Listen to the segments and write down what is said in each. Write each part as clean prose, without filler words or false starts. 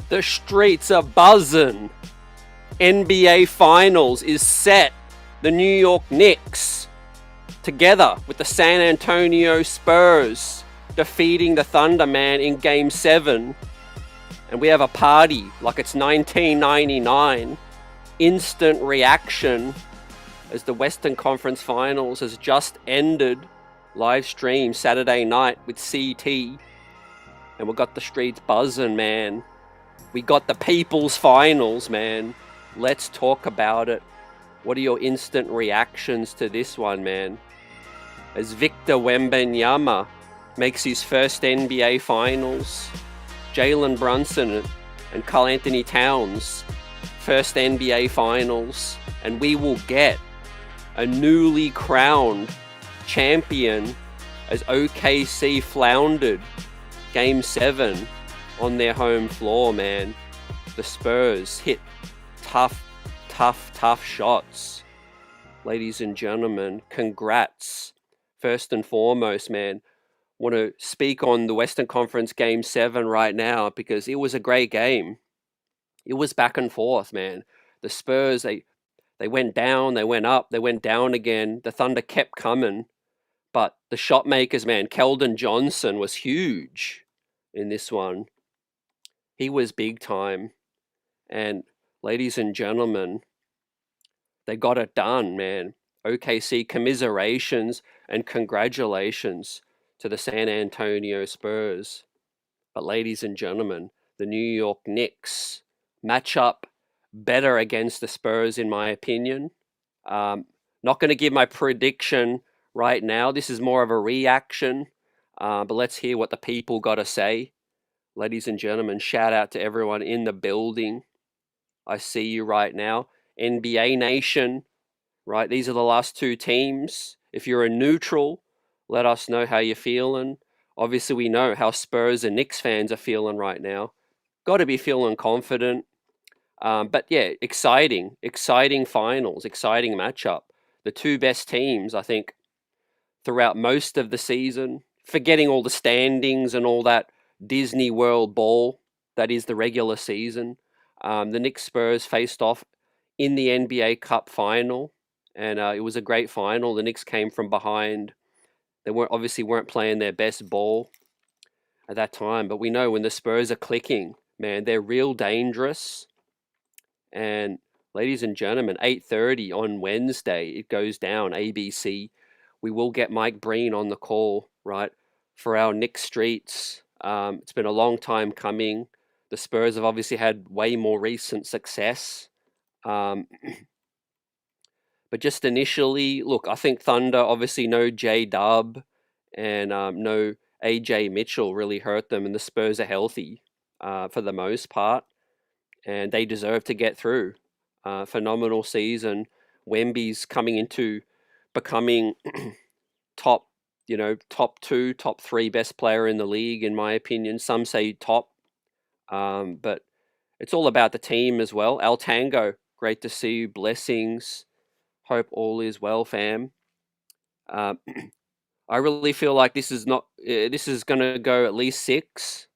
The streets are buzzing. NBA Finals is set. The New York Knicks, together with the San Antonio Spurs, defeating the Thunder, man, in Game 7. And we have a party like it's 1999. Instant reaction as the Western Conference Finals has just ended. Live stream Saturday night with CT. And we got the streets buzzing, man. We got the People's Finals, man. Let's talk about it. What are your instant reactions to this one, man? As Victor Wembanyama makes his first NBA Finals, Jalen Brunson and Karl Anthony Towns, first NBA Finals, and we will get a newly crowned champion as OKC floundered Game 7 on their home floor, man. The Spurs hit tough shots. Ladies and gentlemen, congrats. First and foremost, man, want to speak on the Western Conference Game 7 right now because it was a great game. It was back and forth, man. The Spurs, they went down, they went up, they went down again. The Thunder kept coming. But the shot makers, man, Keldon Johnson was huge in this one. He was big time. And ladies and gentlemen, they got it done, man. OKC, commiserations and congratulations to the San Antonio Spurs. But ladies and gentlemen, the New York Knicks match up better against the Spurs, in my opinion. Not going to give my prediction right now. This is more of a reaction. But let's hear what the people got to say. Ladies and gentlemen, shout out to everyone in the building. I see you right now. NBA Nation, right? These are the last two teams. If you're a neutral, let us know how you're feeling. Obviously, we know how Spurs and Knicks fans are feeling right now. Got to be feeling confident. But yeah, exciting finals, exciting matchup. The two best teams, I think, throughout most of the season, forgetting all the standings and all that Disney World ball that is the regular season. The Knicks Spurs faced off in the NBA Cup final, and it was a great final. The Knicks came from behind. They weren't playing their best ball at that time, but we know when the Spurs are clicking, man, they're real dangerous. And ladies and gentlemen, 8:30 on Wednesday, it goes down, ABC. We will get Mike Breen on the call, right, for our Knicks Streets. It's been a long time coming. The Spurs have obviously had way more recent success. But just initially, look, I think Thunder, obviously no J-Dub and no AJ Mitchell really hurt them, and the Spurs are healthy for the most part, and they deserve to get through. Phenomenal season. Wemby's coming into becoming top 2, top 3 best player in the league, in my opinion. Some say top, but it's all about the team as well. Al Tango, great to see you. Blessings. Hope all is well, fam. I really feel like this is going to go at least 6,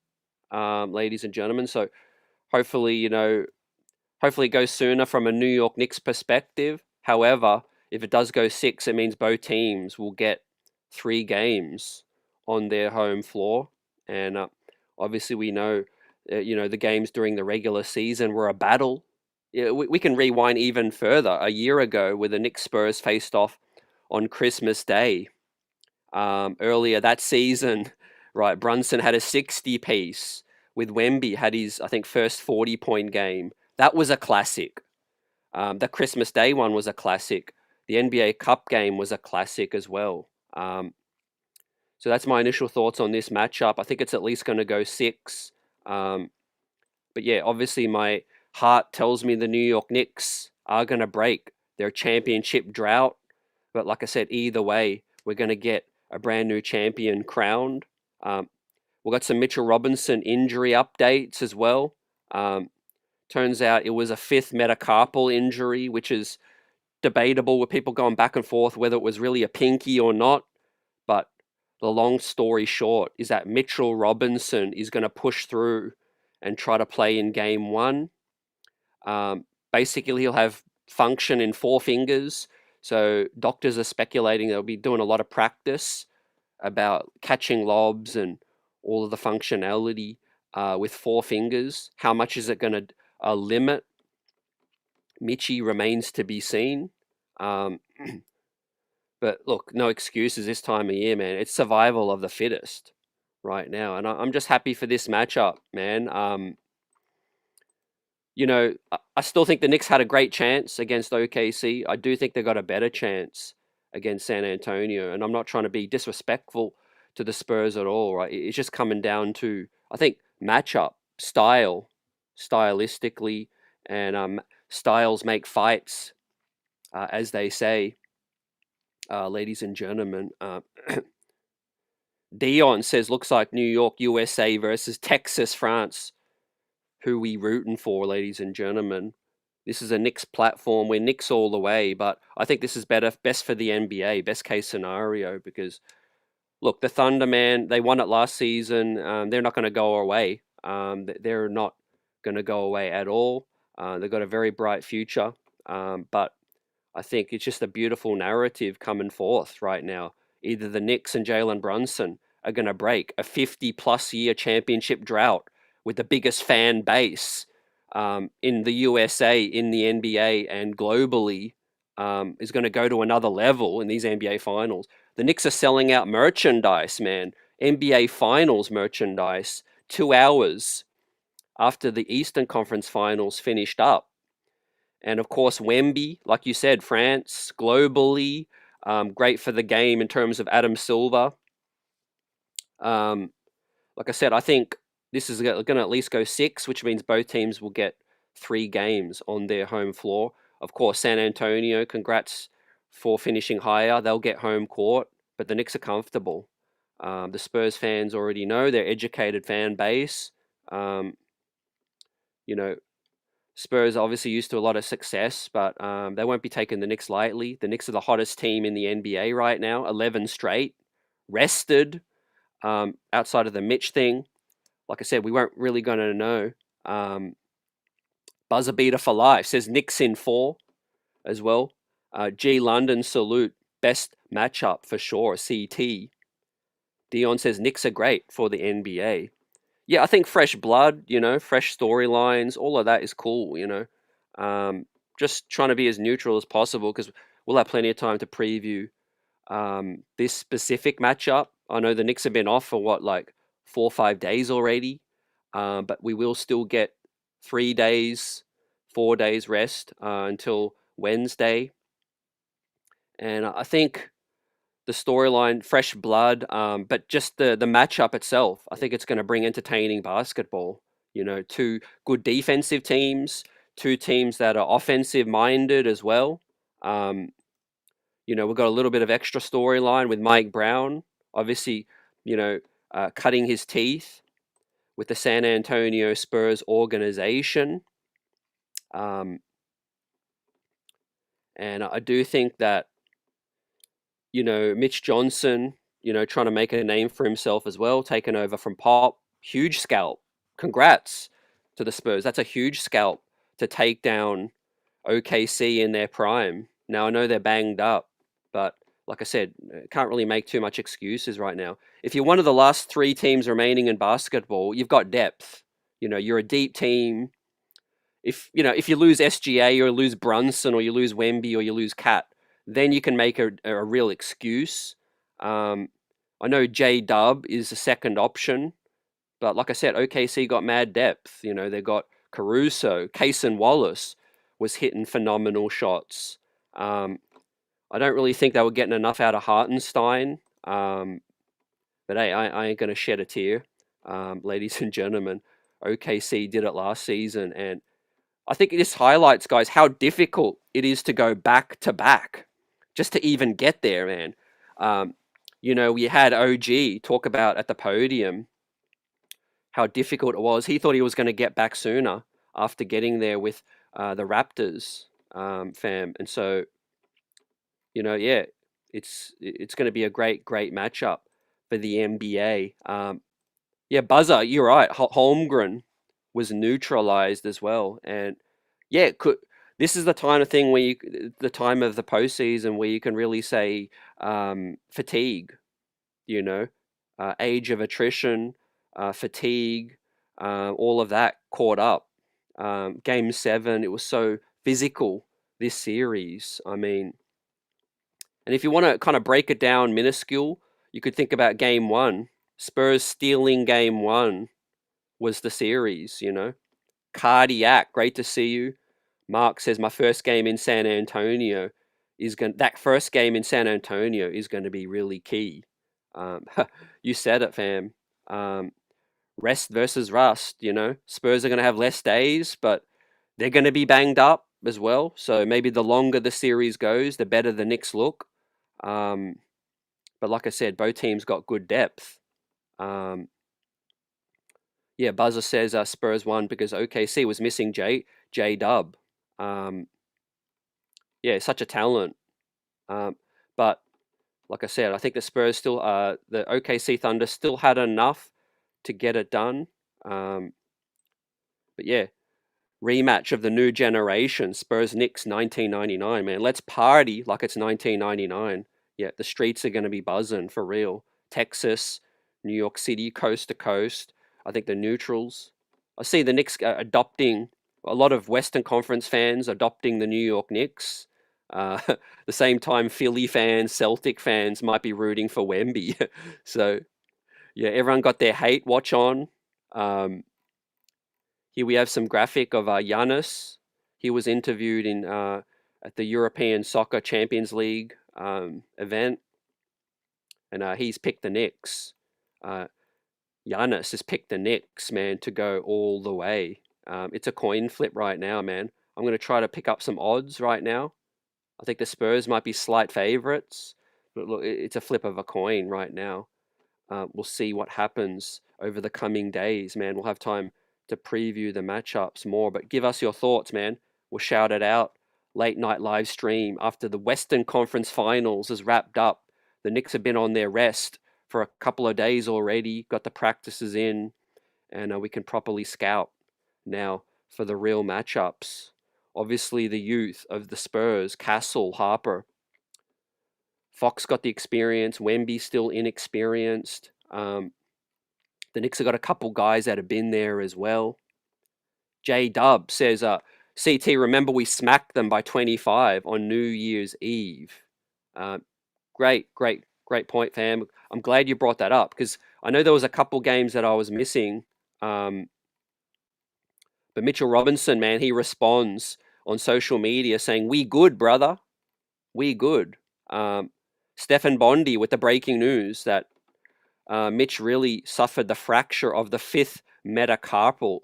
ladies and gentlemen. So hopefully, hopefully it goes sooner from a New York Knicks perspective. However, if it does go 6, it means both teams will get 3 games on their home floor. And obviously we know, the games during the regular season were a battle. Yeah, we can rewind even further. A year ago, where the Knicks Spurs faced off on Christmas Day. Earlier that season, right, Brunson had a 60-piece, with Wemby had his, I think, first 40-point game. That was a classic. The Christmas Day one was a classic. The NBA Cup game was a classic as well. So that's my initial thoughts on this matchup. I think it's at least going to go 6. But yeah, obviously my heart tells me the New York Knicks are going to break their championship drought. But like I said, either way, we're going to get a brand new champion crowned. We've got some Mitchell Robinson injury updates as well. Turns out it was a 5th metacarpal injury, which is debatable, with people going back and forth whether it was really a pinky or not. But the long story short is that Mitchell Robinson is going to push through and try to play in game one. Basically, he'll have function in four fingers. So doctors are speculating they'll be doing a lot of practice about catching lobs and all of the functionality with four fingers. How much is it going to limit Mitchie remains to be seen. Um, but look, no excuses this time of year, man. It's survival of the fittest right now. And I'm just happy for this matchup, man. I still think the Knicks had a great chance against OKC. I do think they got a better chance against San Antonio. And I'm not trying to be disrespectful to the Spurs at all, right? It's just coming down to, I think, matchup, stylistically, and styles make fights, as they say, ladies and gentlemen. Dion says, looks like New York, USA versus Texas, France. Who we rooting for, ladies and gentlemen. This is a Knicks platform. We're Knicks all the way, but I think this is best for the NBA, best case scenario, because look, the Thunder, man, they won it last season. They're not going to go away. They're not going to go away at all. They've got a very bright future, but I think it's just a beautiful narrative coming forth right now. Either the Knicks and Jalen Brunson are going to break a 50-plus year championship drought with the biggest fan base in the USA, in the NBA, and globally, is going to go to another level in these NBA finals. The Knicks are selling out merchandise, man. NBA finals merchandise 2 hours after the Eastern Conference finals finished up. And of course, Wemby, like you said, France, globally, great for the game in terms of Adam Silver. Like I said, I think this is going to at least go 6, which means both teams will get 3 games on their home floor. Of course, San Antonio, congrats for finishing higher. They'll get home court, but the Knicks are comfortable. The Spurs fans already know their educated fan base. You know, Spurs are obviously used to a lot of success, but they won't be taking the Knicks lightly. The Knicks are the hottest team in the NBA right now, 11 straight, rested, outside of the Mitch thing. Like I said, we weren't really going to know. Buzzer beater for life, says Knicks in 4 as well. G London salute, best matchup for sure, CT. Dion says Knicks are great for the NBA. Yeah, I think fresh blood, fresh storylines, all of that is cool. Just trying to be as neutral as possible because we'll have plenty of time to preview this specific matchup. I know the Knicks have been off for like 4 or 5 days already, but we will still get 3 days, 4 days rest until Wednesday. And I think the storyline, fresh blood, but just the matchup itself, I think it's going to bring entertaining basketball. 2 good defensive teams, 2 teams that are offensive minded as well. We've got a little bit of extra storyline with Mike Brown, obviously, cutting his teeth with the San Antonio Spurs organization. And I do think that, Mitch Johnson, trying to make a name for himself as well, taking over from Pop, huge scalp. Congrats to the Spurs. That's a huge scalp to take down OKC in their prime. Now, I know they're banged up, but like I said, can't really make too much excuses right now. If you're one of the last 3 teams remaining in basketball, you've got depth. You're a deep team. If you lose SGA or lose Brunson or you lose Wemby or you lose Cat, then you can make a real excuse. I know J-Dub is a second option, but like I said, OKC got mad depth. They got Caruso, Kaysen Wallace was hitting phenomenal shots. I don't really think they were getting enough out of Hartenstein. But hey, I ain't going to shed a tear. Ladies and gentlemen, OKC did it last season. And I think this highlights, guys, how difficult it is to go back to back just to even get there, man. We had OG talk about at the podium how difficult it was. He thought he was going to get back sooner after getting there with the Raptors, fam. And so, yeah, it's going to be a great matchup for the NBA. Yeah, Buzzer, you're right. Holmgren was neutralized as well. And yeah, it could. This is the time of thing where the time of the postseason where you can really say fatigue. You know, age of attrition, fatigue, all of that caught up. Game 7, it was so physical, this series. I mean, and if you want to kind of break it down minuscule, you could think about game 1. Spurs stealing game 1 was the series, you know. Cardiac, great to see you. Mark says my first game in San Antonio that first game in San Antonio is going to be really key. You said it, fam. Rest versus rust, you know. Spurs are going to have less days, but they're going to be banged up as well. So maybe the longer the series goes, the better the Knicks look. But like I said, both teams got good depth. Yeah, Buzzer says Spurs won because OKC was missing J Dub. Yeah, such a talent. But like I said, I think the Spurs still, the OKC Thunder still had enough to get it done. But yeah, rematch of the new generation, Spurs Knicks 1999, man. Let's party like it's 1999. Yeah, the streets are going to be buzzing for real. Texas, New York City, coast to coast. I think the neutrals. I see the Knicks adopting, a lot of Western Conference fans adopting the New York Knicks. The same time, Philly fans, Celtic fans might be rooting for Wemby. So, yeah, everyone got their hate watch on. Here we have some graphic of Giannis. He was interviewed in at the European Soccer Champions League event, and he's picked the Knicks. Giannis has picked the Knicks, man, to go all the way. It's a coin flip right now, man. I'm going to try to pick up some odds right now. I think the Spurs might be slight favorites, but look, it's a flip of a coin right now. We'll see what happens over the coming days, man. We'll have time to preview the matchups more, but give us your thoughts, man. We'll shout it out. Late night live stream after the Western Conference Finals is wrapped up. The Knicks have been on their rest for a couple of days already, got the practices in, and we can properly scout now for the real matchups. Obviously, the youth of the Spurs, Castle, Harper. Fox got the experience. Wemby still inexperienced. The Knicks have got a couple guys that have been there as well. J Dub says, CT, remember we smacked them by 25 on New Year's Eve. Great point, fam. I'm glad you brought that up because I know there was a couple games that I was missing. But Mitchell Robinson, man, he responds on social media saying, "We good, brother. We good." Stephen Bondi with the breaking news that Mitch really suffered the fracture of the 5th metacarpal,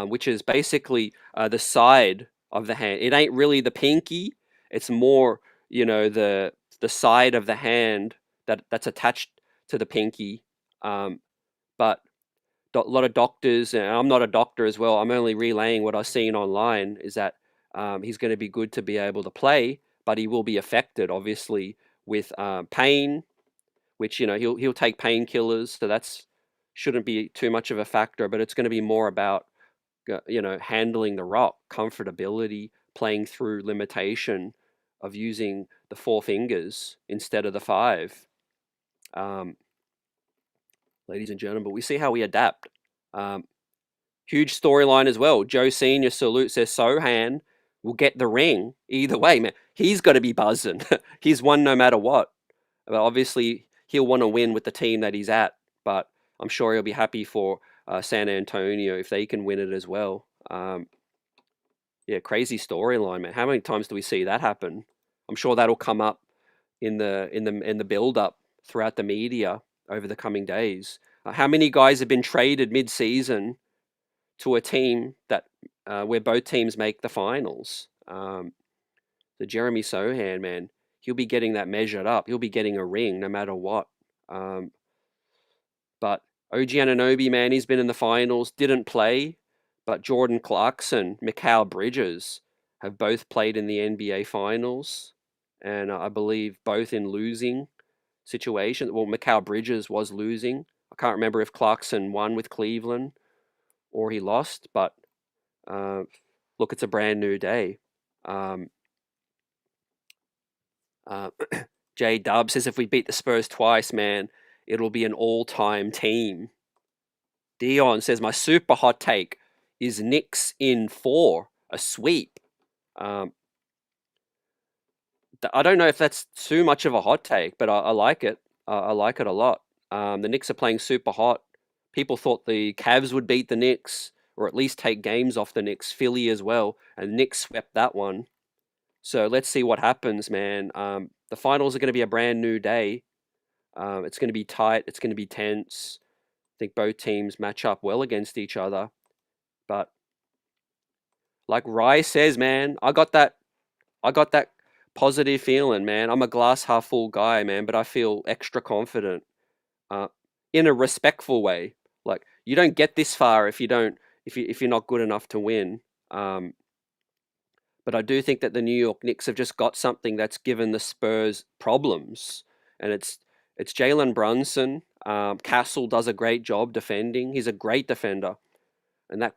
which is basically the side of the hand. It ain't really the pinky. It's more, you know, the side of the hand that's attached to the pinky. But a lot of doctors, and I'm not a doctor as well, I'm only relaying what I've seen online, is that he's going to be good to be able to play, but he will be affected, obviously, with pain, which, you know, he'll take painkillers, so that's shouldn't be too much of a factor, but it's going to be more about, you know, handling the rock, comfortability, playing through limitation of using the 4 fingers instead of the 5. Ladies and gentlemen, but we see how we adapt. Huge storyline as well. Joe Senior salute says Sohan will get the ring either way, man. He's got to be buzzing. He's won no matter what. But obviously, he'll want to win with the team that he's at. But I'm sure he'll be happy for San Antonio if they can win it as well. Yeah, crazy storyline, man. How many times do we see that happen? I'm sure that'll come up in the build up throughout the media over the coming days. How many guys have been traded mid-season to a team that where both teams make the finals? The Jeremy Sohan, man, he'll be getting that measured up. He'll be getting a ring no matter what. But OG Anunoby, man, he's been in the finals, didn't play, but Jordan Clarkson, Mikal Bridges have both played in the NBA finals, and I believe both in losing situations. Well, Mikal Bridges was losing. I can't remember if Clarkson won with Cleveland or he lost. But uh, look, it's a brand new day. Um, uh, J Dub says if we beat the Spurs twice, man, it'll be an all-time team. Dion says my super hot take is Knicks in 4, a sweep. Um, I don't know if that's too much of a hot take, but I like it. I like it a lot. The Knicks are playing super hot. People thought the Cavs would beat the Knicks, or at least take games off the Knicks. Philly as well, and Knicks swept that one. So let's see what happens, man. The finals are going to be a brand new day. It's going to be tight. It's going to be tense. I think both teams match up well against each other. But like Rye says, man, I got that positive feeling, man. I'm a glass half full guy, man, but I feel extra confident, uh, in a respectful way. Like you don't get this far if you're not good enough to win. Um, but I do think that the New York Knicks have just got something that's given the Spurs problems, and it's Jalen Brunson. Castle does a great job defending. He's a great defender, and this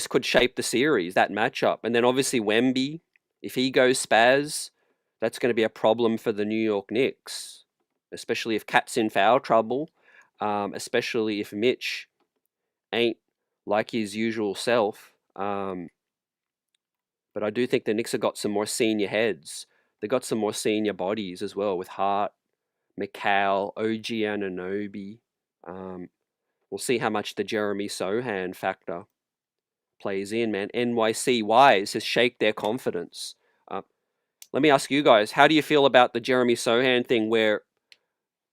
could shape the series, that matchup. And then obviously Wemby, if he goes spaz, that's going to be a problem for the New York Knicks, especially if Cat's in foul trouble, especially if Mitch ain't like his usual self. But I do think the Knicks have got some more senior heads. They got some more senior bodies as well with Hart, McCall, OG Anunoby. Um, we'll see how much the Jeremy Sohan factor plays in, man. NYC Wise has shaked their confidence. Uh, Let me ask you guys, how do you feel about the Jeremy Sohan thing where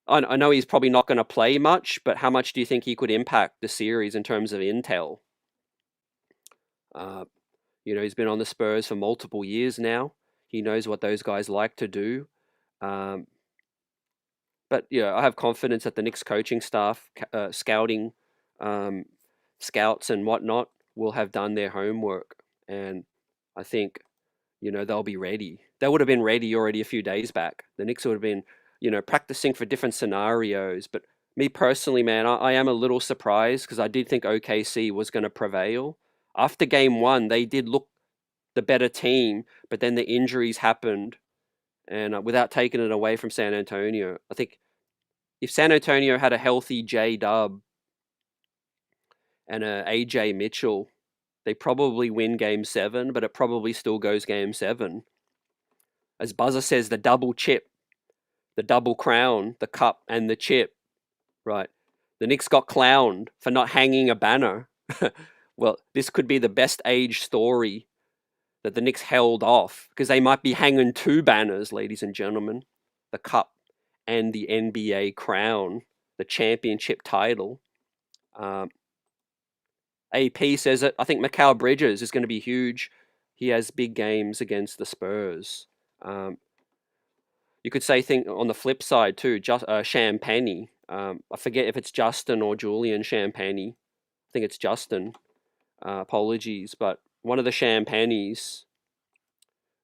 I know he's probably not going to play much, but how much do you think he could impact the series in terms of intel? Uh, he's been on the Spurs for multiple years now. He knows what those guys like to do. Um, but yeah, I have confidence that the Knicks coaching staff, scouting, um, scouts and whatnot will have done their homework. And I think they'll be ready. They would have been ready already a few days back. The Knicks would have been, practicing for different scenarios. But me personally, man, I am a little surprised because I did think OKC was going to prevail. After game one, they did look the better team, but then the injuries happened. And without taking it away from San Antonio, I think if San Antonio had a healthy J Dub and a AJ Mitchell, they probably win game 7, but it probably still goes game 7. As Buzzer says, the double chip, the double crown, the cup, and the chip. Right. The Knicks got clowned for not hanging a banner. Well, this could be the best age story that the Knicks held off because they might be hanging 2 banners, ladies and gentlemen, the cup and the NBA crown, the championship title. AP says it. I think Mikal Bridges is going to be huge. He has big games against the Spurs. You could say on the flip side too, just Champagny. I forget if it's Justin or Julian Champagny. I think it's Justin. Apologies, but one of the Champagnies,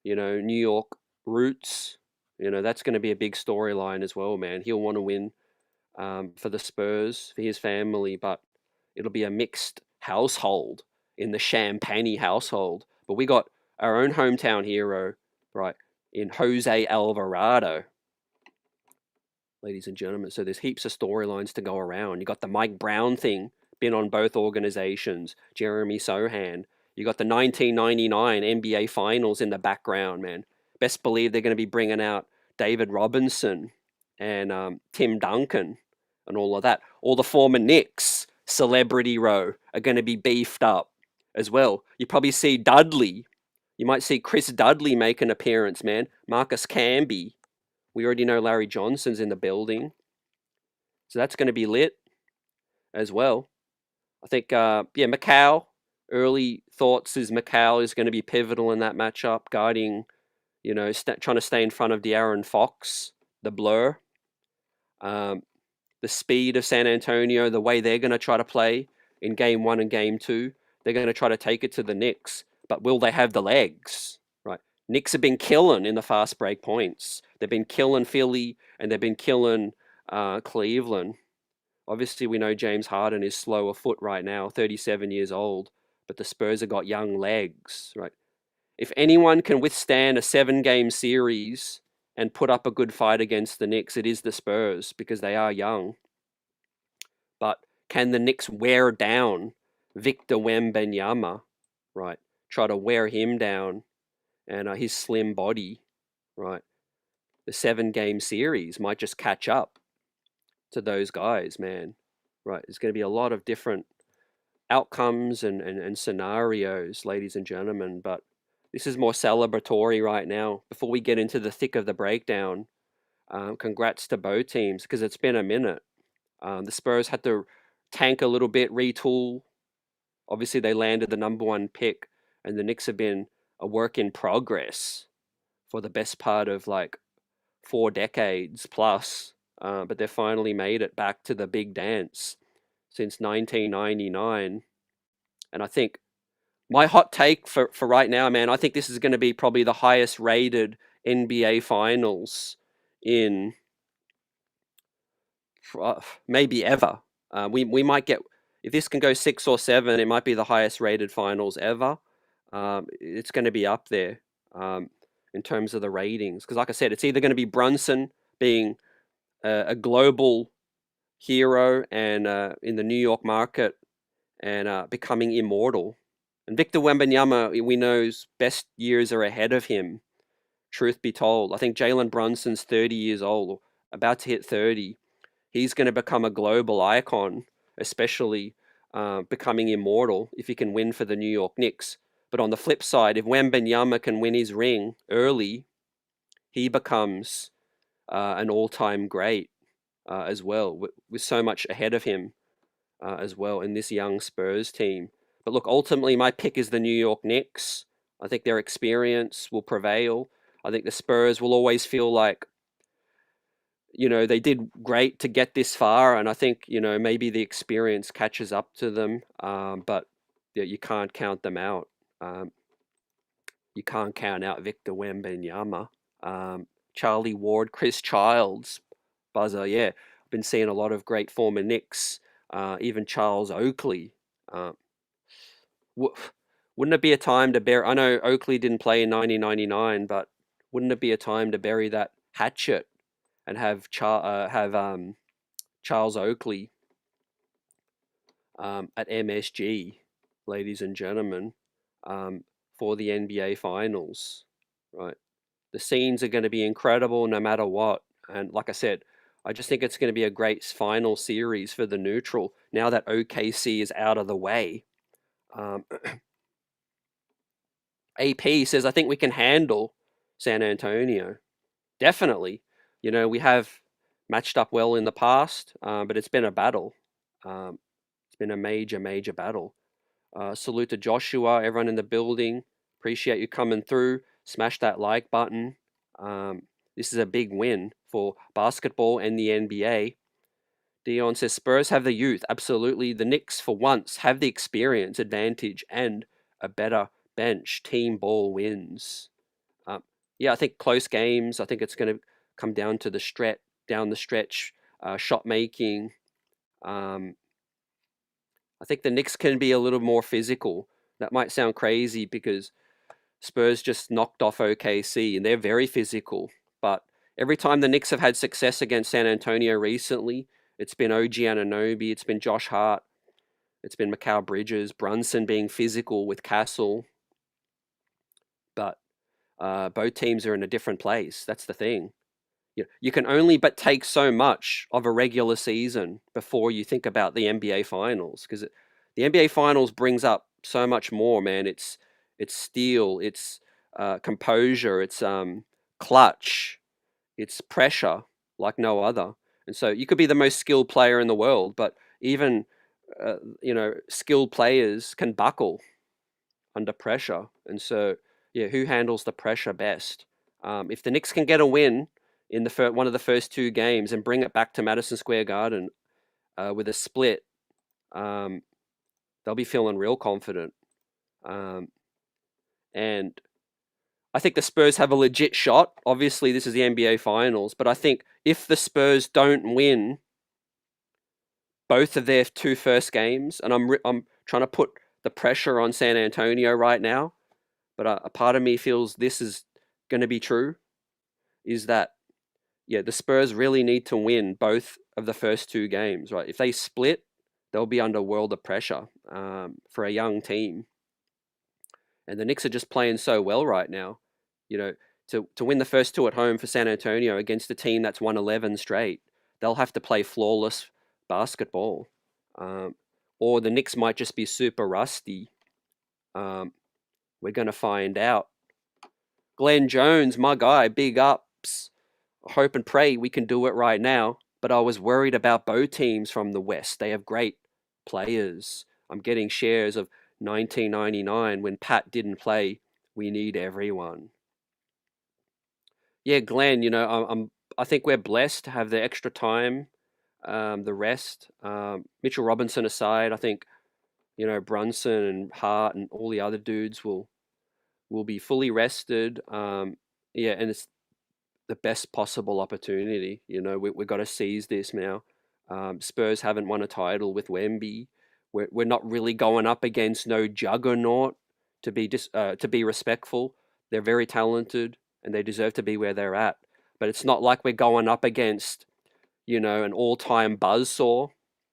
New York roots, that's going to be a big storyline as well, man. He'll want to win for the Spurs, for his family, but it'll be a mixed household in the Champagny household. But we got our own hometown hero, right, in Jose Alvarado, ladies and gentlemen. So there's heaps of storylines to go around. You got the Mike Brown thing, been on both organizations, Jeremy Sohan. You got the 1999 NBA Finals in the background, man. Best believe they're going to be bringing out David Robinson and Tim Duncan and all of that. All the former Knicks celebrity row are going to be beefed up as well. You probably see Dudley. You might see Chris Dudley make an appearance, man. Marcus Camby. We already know Larry Johnson's in the building. So that's going to be lit as well. I think, Macau. Early thoughts is Macau is going to be pivotal in that matchup, guarding, trying to stay in front of De'Aaron Fox, the blur. The speed of San Antonio, the way they're going to try to play in game 1 and game 2, they're going to try to take it to the Knicks. But will they have the legs? Right. Knicks have been killing in the fast break points. They've been killing Philly and they've been killing Cleveland. Obviously, we know James Harden is slow of foot right now, 37 years old, but the Spurs have got young legs, right? If anyone can withstand a 7-game series and put up a good fight against the Knicks, it is the Spurs because they are young. But can the Knicks wear down Victor Wembanyama, right? Try to wear him down and his slim body, right? The 7-game series might just catch up to those guys, man. Right? There's going to be a lot of different outcomes and scenarios, ladies and gentlemen. But this is more celebratory right now. Before we get into the thick of the breakdown, congrats to both teams because it's been a minute. The Spurs had to tank a little bit, retool. Obviously, they landed the #1 pick, and the Knicks have been a work in progress for the best part of like 4 decades plus. But they finally made it back to the big dance since 1999. And I think my hot take for right now, man, I think this is going to be probably the highest rated NBA finals in maybe ever. We might get, if this can go 6 or 7, it might be the highest rated finals ever. It's going to be up there in terms of the ratings. Because like I said, it's either going to be Brunson being a global hero and in the New York market and becoming immortal. And Victor Wembanyama, we know's best years are ahead of him. Truth be told, I think Jalen Brunson's 30 years old, about to hit 30. He's going to become a global icon, especially becoming immortal if he can win for the New York Knicks. But on the flip side, if Wembanyama can win his ring early, he becomes an all-time great as well, with so much ahead of him as well in this young Spurs team. But look, ultimately, my pick is the New York Knicks. I think their experience will prevail. I think the Spurs will always feel like, they did great to get this far, and I think, maybe the experience catches up to them, but yeah, you can't count them out. You can't count out Victor Wembanyama. Charlie Ward, Chris Childs, buzzer, yeah. I've been seeing a lot of great former Knicks, even Charles Oakley. Wouldn't it be a time to bury? I know Oakley didn't play in 1999, but wouldn't it be a time to bury that hatchet and have Charles Oakley at MSG, ladies and gentlemen, for the NBA Finals, right? The scenes are going to be incredible no matter what. And like I said, I just think it's going to be a great final series for the neutral now that OKC is out of the way. AP says, I think we can handle San Antonio. Definitely. We have matched up well in the past, but it's been a battle. It's been a major, major battle. Salute to Joshua, everyone in the building. Appreciate you coming through. Smash that like button. This is a big win for basketball and the NBA. Dion says Spurs have the youth. Absolutely. The Knicks, for once, have the experience advantage and a better bench. Team ball wins. Yeah, I think close games. I think it's going to come down to down the stretch, shot making. I think the Knicks can be a little more physical. That might sound crazy because Spurs just knocked off OKC and they're very physical. But every time the Knicks have had success against San Antonio recently, it's been OG Anunoby, it's been Josh Hart, it's been Mikal Bridges, Brunson being physical with Castle. But both teams are in a different place. That's the thing. You can only but take so much of a regular season before you think about the NBA Finals, because the NBA Finals brings up so much more, man. It's steel, it's composure, it's clutch, it's pressure like no other. And so you could be the most skilled player in the world, but even skilled players can buckle under pressure. And so, yeah, who handles the pressure best? If the Knicks can get a win in one of the first 2 games and bring it back to Madison Square Garden with a split, they'll be feeling real confident. And I think the Spurs have a legit shot. Obviously, this is the NBA Finals, but I think if the Spurs don't win both of their two first games, and I'm trying to put the pressure on San Antonio right now, but a part of me feels this is going to be true, is that, yeah, the Spurs really need to win both of the first two games, right? If they split, they'll be under world of pressure for a young team. And the Knicks are just playing so well right now. You know, to win the first two at home for San Antonio against a team that's won 11 straight, they'll have to play flawless basketball. Or the Knicks might just be super rusty. We're going to find out. Glenn Jones, my guy, big ups. Hope and pray we can do it right now. But I was worried about both teams from the West. They have great players. I'm getting shares of 1999 when Pat didn't play. We need everyone. Yeah, Glenn, I think we're blessed to have the extra time, the rest. Mitchell Robinson aside, I think, Brunson and Hart and all the other dudes will be fully rested. Yeah, and it's the best possible opportunity. We've got to seize this now. Spurs haven't won a title with Wemby. We're not really going up against no juggernaut. To be respectful, they're very talented and they deserve to be where they're at. But it's not like we're going up against, an all-time buzzsaw.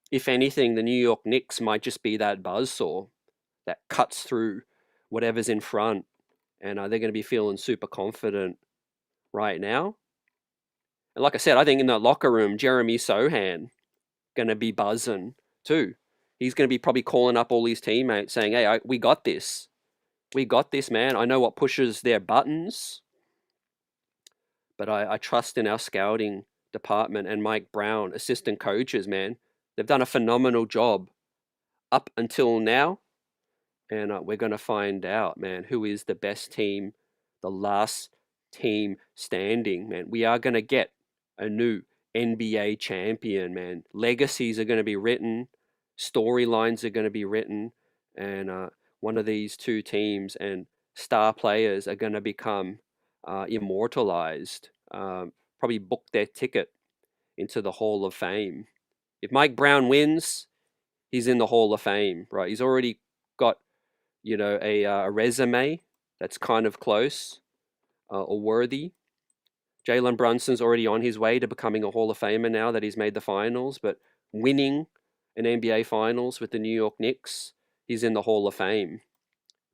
If anything, the New York Knicks might just be that buzzsaw that cuts through whatever's in front, and they're going to be feeling super confident right now. And like I said, I think in the locker room, Jeremy Sohan going to be buzzing too. He's going to be probably calling up all his teammates saying, "Hey, we got this. We got this, man. I know what pushes their buttons, but I trust in our scouting department and Mike Brown, assistant coaches, man. They've done a phenomenal job up until now, and we're going to find out, man, who is the best team, the last team standing, man. We are going to get a new NBA champion, man. Legacies are going to be written, storylines are going to be written, and one of these two teams and star players are going to become immortalized, probably book their ticket into the Hall of Fame. If Mike Brown wins, he's in the Hall of Fame, right? He's already got, a resume that's kind of close or worthy. Jalen Brunson's already on his way to becoming a Hall of Famer now that he's made the finals, but winning an NBA Finals with the New York Knicks, he's in the Hall of Fame.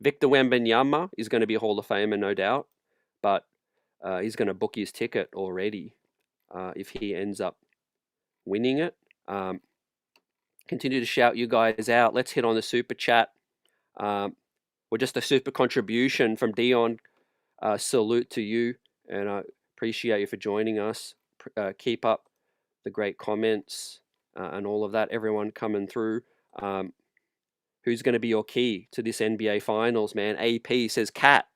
Victor Wembanyama is going to be a Hall of Famer, no doubt, but he's going to book his ticket already if he ends up winning it. Continue to shout you guys out. Let's hit on the super chat. Or just a super contribution from Dion. Salute to you, and I appreciate you for joining us. Keep up the great comments and all of that. Everyone coming through. Who's going to be your key to this NBA Finals, man? AP says Cat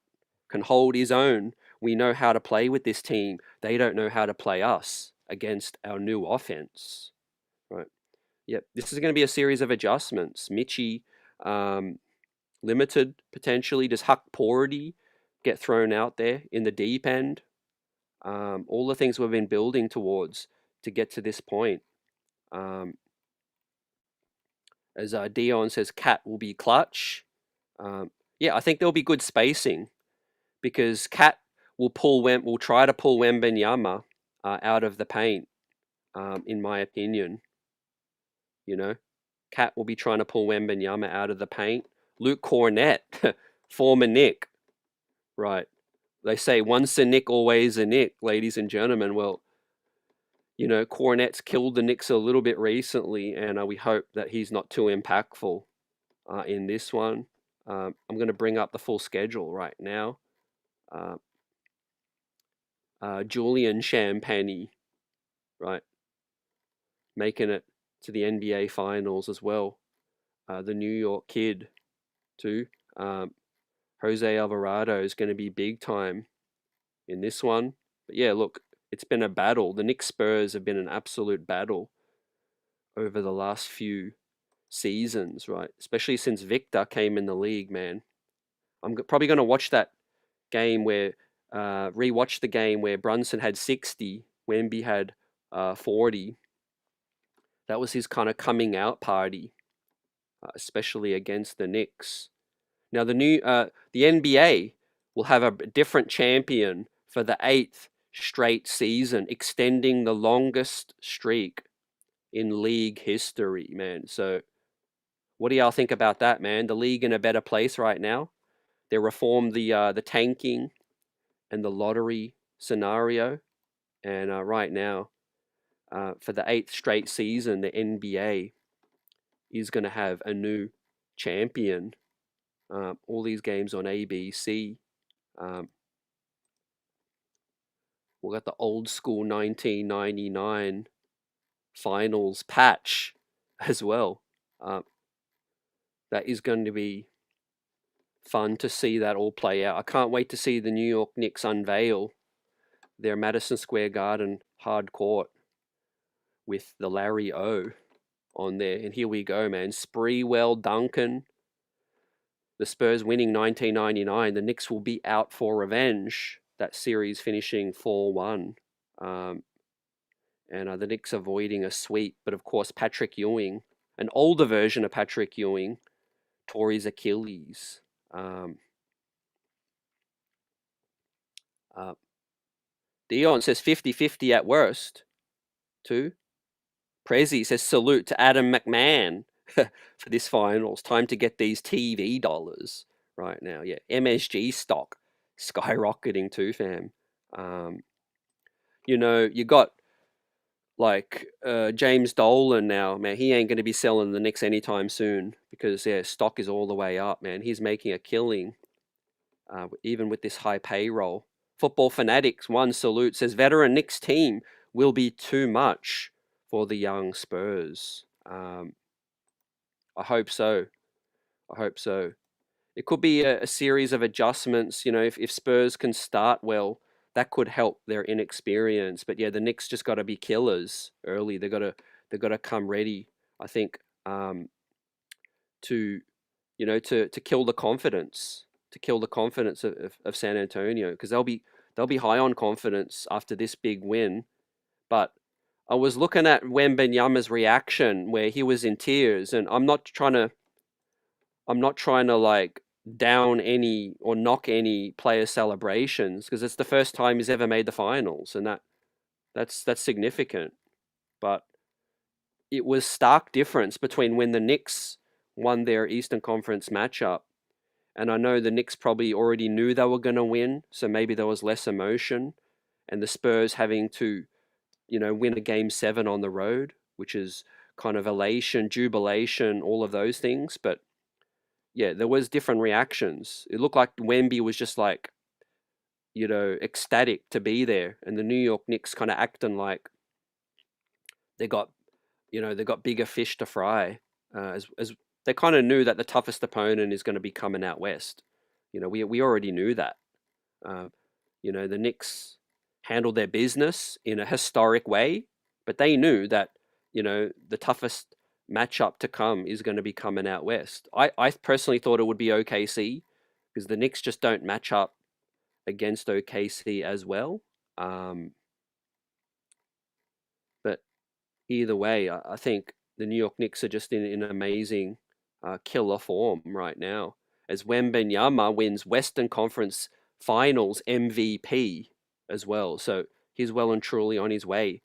can hold his own. We know how to play with this team. They don't know how to play us against our new offense. Right. Yep. This is going to be a series of adjustments. Mitchie, limited potentially. Does Huck Porty get thrown out there in the deep end? All the things we've been building towards to get to this point. As Dion says, Cat will be clutch. Yeah, I think there'll be good spacing because Cat will try to pull Wembanyama out of the paint. In my opinion, Cat will be trying to pull Wembanyama out of the paint. Luke Cornett, former Knick, right? They say once a Knick, always a Knick, ladies and gentlemen. Well, Cornett's killed the Knicks a little bit recently, and we hope that he's not too impactful in this one. I'm going to bring up the full schedule right now. Julian Champagny, right, making it to the NBA Finals as well. The New York kid, too. Jose Alvarado is going to be big time in this one. But yeah, look, it's been a battle. The Knicks Spurs have been an absolute battle over the last few seasons, right? Especially since Victor came in the league, man. I'm probably going to watch that game rewatch the game where Brunson had 60, Wemby had 40. That was his kind of coming out party, especially against the Knicks. Now the NBA will have a different champion for the 8th straight season, extending the longest streak in league history, man. So what do y'all think about that, man? The league in a better place right now. They reformed the tanking and the lottery scenario, and right now, for the 8th straight season, the NBA is going to have a new champion. All these games on ABC. We've got the old school 1999 finals patch as well. That is going to be fun to see that all play out. I can't wait to see the New York Knicks unveil their Madison Square Garden hard court with the Larry O on there. And here we go, man. Spreewell, Duncan. The Spurs winning 1999. The Knicks will be out for revenge. That series finishing 4-1. And the Knicks avoiding a sweep. But of course, Patrick Ewing, an older version of Patrick Ewing, tore his Achilles. Dion says 50-50 at worst. Too. Prezi says salute to Adam McMahon for this finals. Time to get these TV dollars right now. Yeah, MSG stock skyrocketing too, fam. You got like James Dolan now, man. He ain't going to be selling the Knicks anytime soon because stock is all the way up, man. He's making a killing, even with this high payroll. Football Fanatics, one salute, says veteran Knicks team will be too much for the young Spurs. I hope so. It could be a series of adjustments. If Spurs can start well, that could help their inexperience. But yeah, the Knicks just got to be killers early. They've got to come ready. I think to kill the confidence, of San Antonio, because they'll be high on confidence after this big win. But I was looking at Wembanyama's reaction where he was in tears, and I'm not trying to like down any or knock any player celebrations because it's the first time he's ever made the finals, and that's significant. But it was stark difference between when the Knicks won their Eastern Conference matchup, and I know the Knicks probably already knew they were going to win, so maybe there was less emotion, and the Spurs having to win a game 7 on the road, which is kind of elation, jubilation, all of those things. But yeah, there was different reactions. It looked like Wemby was just like, ecstatic to be there, and the New York Knicks kind of acting like they got bigger fish to fry, as they kind of knew that the toughest opponent is going to be coming out west. We already knew that. The Knicks handled their business in a historic way, but they knew that, the toughest matchup to come is going to be coming out west. I personally thought it would be OKC because the Knicks just don't match up against OKC as well. But either way, I think the New York Knicks are just in amazing killer form right now as Wembanyama wins Western Conference Finals MVP as well. So he's well and truly on his way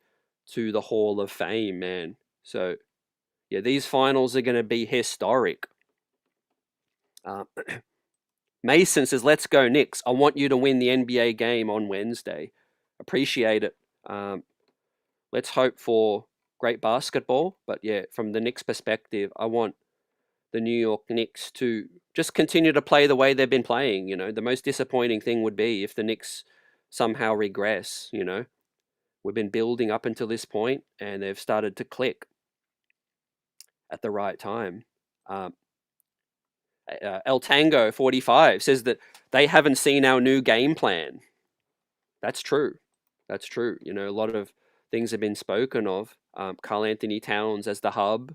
to the Hall of Fame, man. So yeah, these finals are going to be historic. Mason says, let's go Knicks. I want you to win the NBA game on Wednesday. Appreciate it. Let's hope for great basketball. But yeah, from the Knicks perspective, I want the New York Knicks to just continue to play the way they've been playing. The most disappointing thing would be if the Knicks somehow regress. We've been building up until this point and they've started to click at the right time. El Tango 45 says that they haven't seen our new game plan. That's true. A lot of things have been spoken of. Karl Anthony Towns as the hub.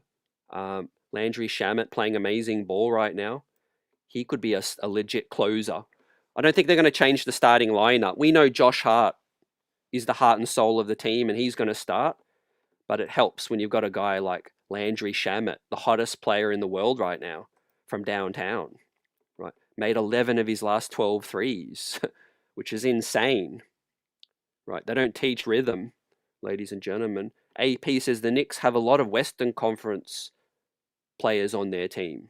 Landry Shamet playing amazing ball right now. He could be a legit closer. I don't think they're going to change the starting lineup. We know Josh Hart is the heart and soul of the team and he's going to start. but it helps when you've got a guy like Landry Shamet, the hottest player in the world right now, from downtown, right? Made 11 of his last 12 threes, which is insane, right? They don't teach rhythm, ladies and gentlemen. AP says the Knicks have a lot of Western Conference players on their team.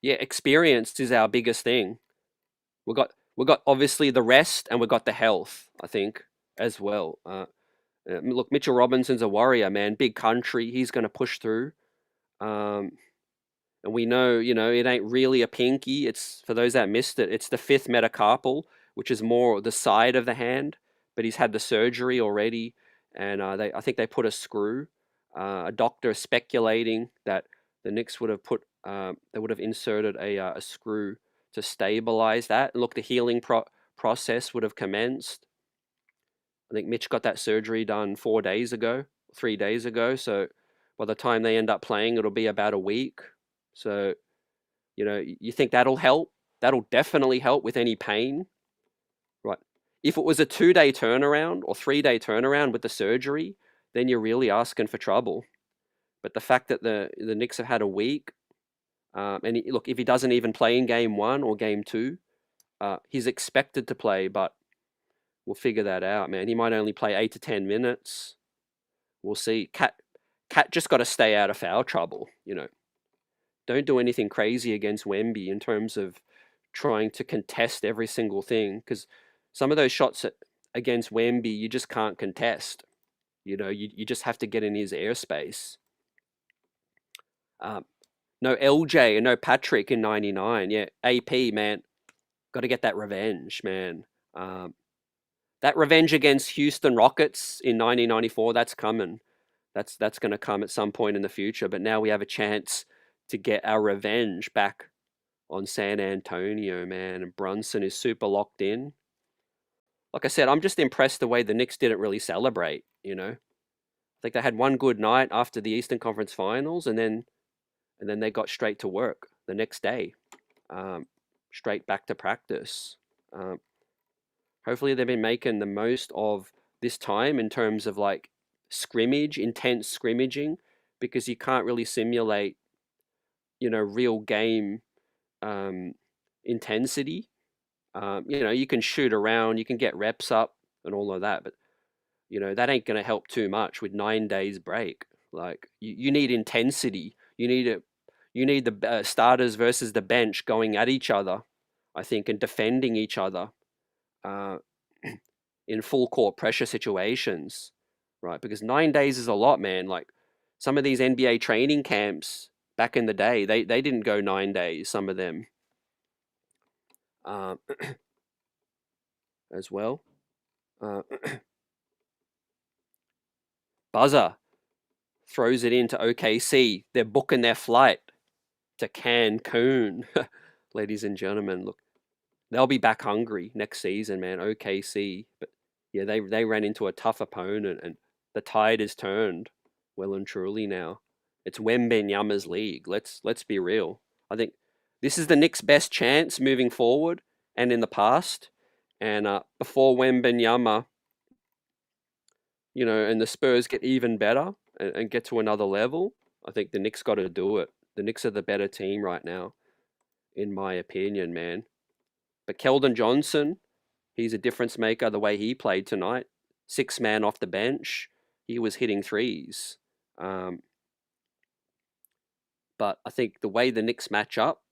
Yeah, experience is our biggest thing. We got obviously the rest, and we got the health, I think, as well. Look, Mitchell Robinson's a warrior, man. Big country. He's going to push through. Um, and we know, it ain't really a pinky. It's, for those that missed it, it's the fifth metacarpal, which is more the side of the hand. But he's had the surgery already, and I think they put a screw. A doctor is speculating that the Knicks would have they would have inserted a screw to stabilize that. And look, the healing process would have commenced. I think Mitch got that surgery done 4 days ago, 3 days ago. So by the time they end up playing, it'll be about a week. So, you think that'll help? That'll definitely help with any pain, right? If it was a 2-day turnaround or 3-day turnaround with the surgery, then you're really asking for trouble. But the fact that the Knicks have had a week, and look, if he doesn't even play in game 1 or game 2, he's expected to play, but we'll figure that out, man. He might only play 8 to 10 minutes. We'll see. Cat just got to stay out of foul trouble, Don't do anything crazy against Wemby in terms of trying to contest every single thing, because some of those shots against Wemby, you just can't contest. You just have to get in his airspace. No LJ and no Patrick in 99. Yeah, AP, man. Got to get that revenge, man. That revenge against Houston Rockets in 1994, that's coming. That's going to come at some point in the future. But now we have a chance to get our revenge back on San Antonio, man. And Brunson is super locked in. Like I said, I'm just impressed the way the Knicks didn't really celebrate, I think they had one good night after the Eastern Conference Finals, and then they got straight to work the next day, straight back to practice. Hopefully they've been making the most of this time in terms of like scrimmage, intense scrimmaging, because you can't really simulate, real game intensity. You can shoot around, you can get reps up and all of that, but that ain't going to help too much with 9 days break. Like you need intensity. You need the starters versus the bench going at each other, I think, and defending each other in full court pressure situations, right? Because 9 days is a lot, man. Like some of these NBA training camps back in the day, they didn't go 9 days, some of them as well. Buzzer throws it into OKC. They're booking their flight to Cancun. Ladies and gentlemen, look, they'll be back hungry next season, man. OKC. But yeah, they ran into a tough opponent, and the tide is turned well and truly now. It's Wembanyama's league. Let's be real. I think this is the Knicks' best chance moving forward and in the past. And before Wembanyama, and the Spurs get even better and get to another level, I think the Knicks got to do it. The Knicks are the better team right now, in my opinion, man. But Keldon Johnson, he's a difference maker the way he played tonight. 6-man off the bench. He was hitting threes. But I think the way the Knicks match up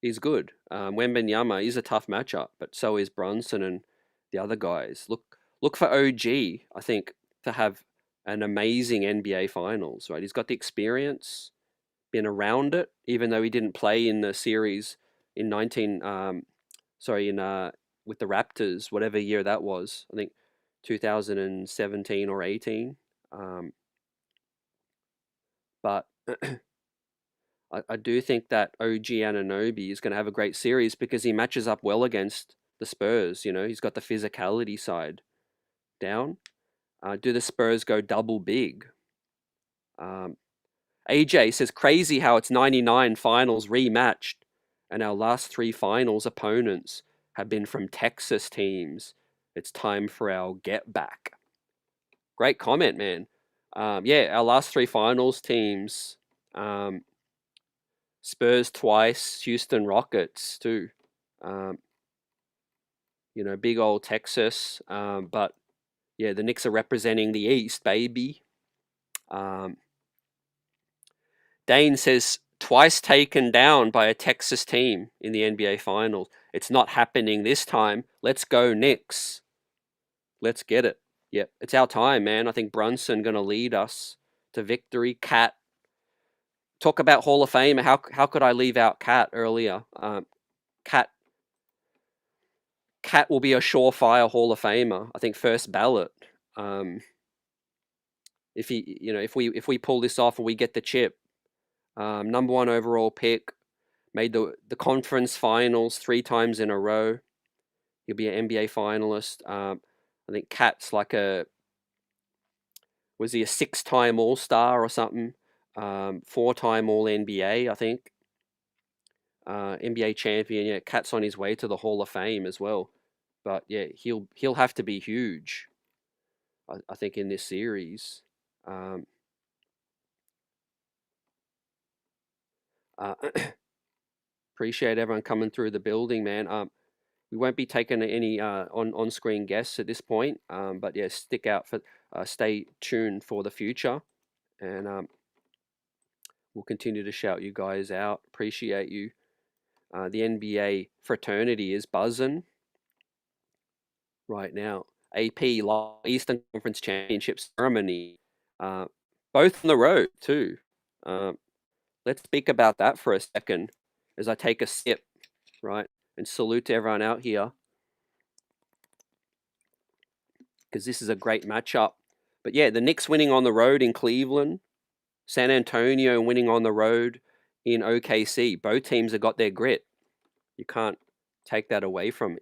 is good. Wembanyama is a tough matchup, but so is Brunson and the other guys. Look for OG, I think, to have an amazing NBA Finals, right? He's got the experience, been around it, even though he didn't play in the series in with the Raptors, whatever year that was. I think 2017 or 18. But I do think that OG Anunoby is going to have a great series because he matches up well against the Spurs. He's got the physicality side down. Do the Spurs go double big? AJ says, crazy how it's 99 finals rematched, and our last 3 finals opponents have been from Texas teams. It's time for our get back. Great comment, man. Yeah, our last three finals teams, um, Spurs twice, Houston Rockets too. Um, big old Texas. But yeah, the Knicks are representing the East, baby. Um, Dane says twice taken down by a Texas team in the NBA Finals. It's not happening this time. Let's go Knicks. Let's get it. Yep, it's our time, man. I think Brunson gonna lead us to victory. Cat, talk about Hall of Fame. How could I leave out Cat earlier? Cat Cat will be a surefire Hall of Famer. I think first ballot. Um, if if we pull this off and we get the chip, number one overall pick, made the conference finals 3 times in a row. He'll be an NBA finalist. I think Cat's like was he a 6-time All Star or something? 4-time All NBA, I think. NBA champion. Yeah, Cat's on his way to the Hall of Fame as well. But yeah, he'll have to be huge. I think in this series. Uh, appreciate everyone coming through the building, man. We won't be taking any on screen guests at this point, but yeah, stay tuned for the future, and we'll continue to shout you guys out. Appreciate you. The NBA fraternity is buzzing right now. AP Eastern Conference Championship ceremony, both on the road too. Let's speak about that for a second as I take a sip, right, and salute to everyone out here because this is a great matchup. But yeah, the Knicks winning on the road in Cleveland, San Antonio winning on the road in OKC. Both teams have got their grit. You can't take that away from,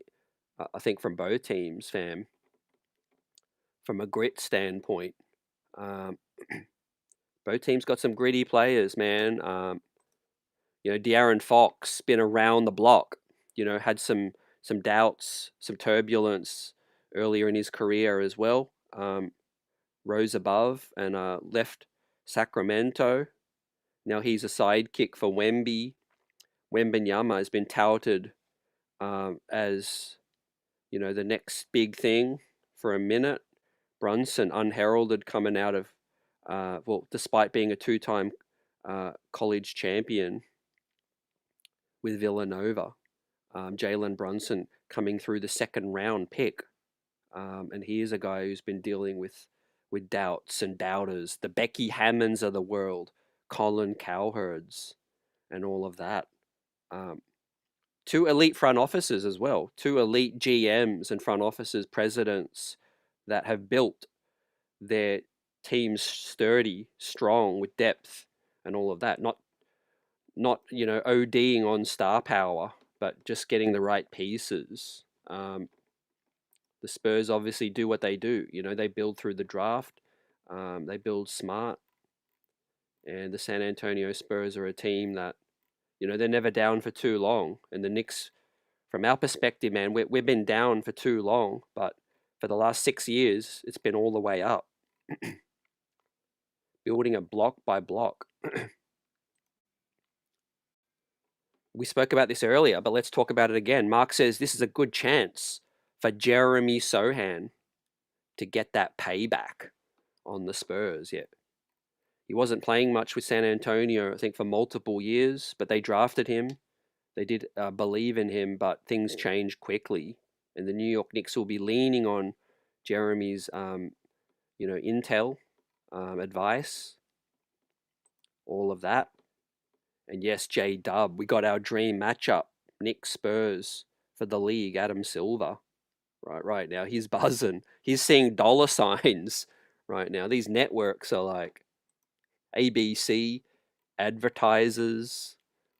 I think, from both teams, fam. From a grit standpoint, um, both teams got some gritty players, man. De'Aaron Fox been around the block. Had some doubts, some turbulence earlier in his career as well. Rose above and left Sacramento. Now he's a sidekick for Wemby. Wembanyama has been touted as the next big thing for a minute. Brunson unheralded coming out of despite being a 2-time college champion with Villanova. Jalen Brunson coming through the second round pick. And he is a guy who's been dealing with doubts and doubters, the Becky Hammonds of the world, Colin Cowherds, and all of that. 2 elite front offices as well, 2 elite GMs and front offices, presidents that have built their teams sturdy, strong, with depth and all of that. Not ODing on star power, but just getting the right pieces. The Spurs obviously do what they do. They build through the draft. They build smart. And the San Antonio Spurs are a team that, they're never down for too long. And the Knicks, from our perspective, man, we've been down for too long. But for the last 6 years, it's been all the way up. Building it block by block. We spoke about this earlier, but let's talk about it again. Mark says this is a good chance for Jeremy Sohan to get that payback on the Spurs. Yeah, he wasn't playing much with San Antonio, I think, for multiple years, but they drafted him. They did believe in him, but things changed quickly, and the New York Knicks will be leaning on Jeremy's, intel, advice, all of that. And yes, J-Dub, we got our dream matchup, Knicks Spurs for the league, Adam Silver. Right now, he's buzzing. He's seeing dollar signs right now. These networks are like ABC, advertisers,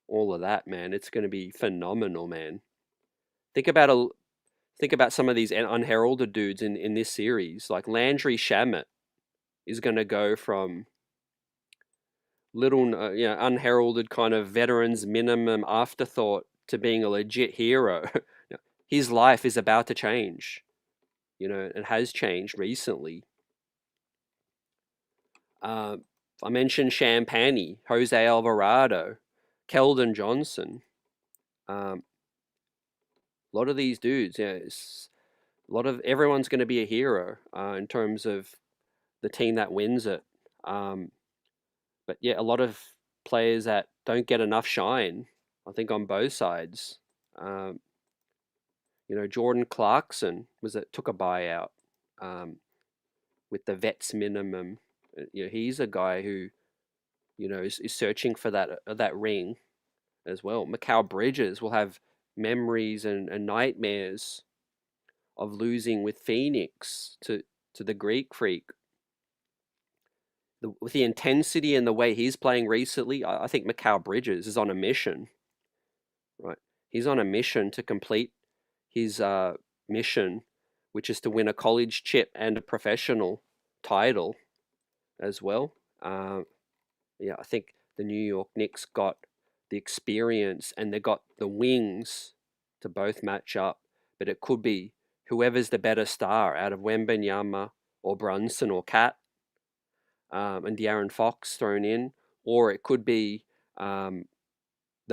all of that, man. It's going to be phenomenal, man. Think about some of these unheralded dudes in this series. Like Landry Shamet is going to go from little, unheralded kind of veterans minimum afterthought to being a legit hero. His life is about to change, and has changed recently. Uh, I mentioned Champagny, Jose Alvarado, Keldon Johnson. A lot of these dudes, yeah, a lot of everyone's going to be a hero in terms of the team that wins it. Um, but yeah, a lot of players that don't get enough shine. I think on both sides. Um, Jordan Clarkson took a buyout um, with the vets minimum. He's a guy who is searching for that ring as well. Mikal Bridges will have memories and nightmares of losing with Phoenix to the Greek Freak. With the intensity and the way he's playing recently, I think Mikal Bridges is on a mission, right? He's on a mission to complete his mission, which is to win a college chip and a professional title as well. Yeah, I think the New York Knicks got the experience and they got the wings to both match up. But it could be whoever's the better star out of Wembanyama or Brunson or Cat and De'Aaron Fox thrown in, or it could be the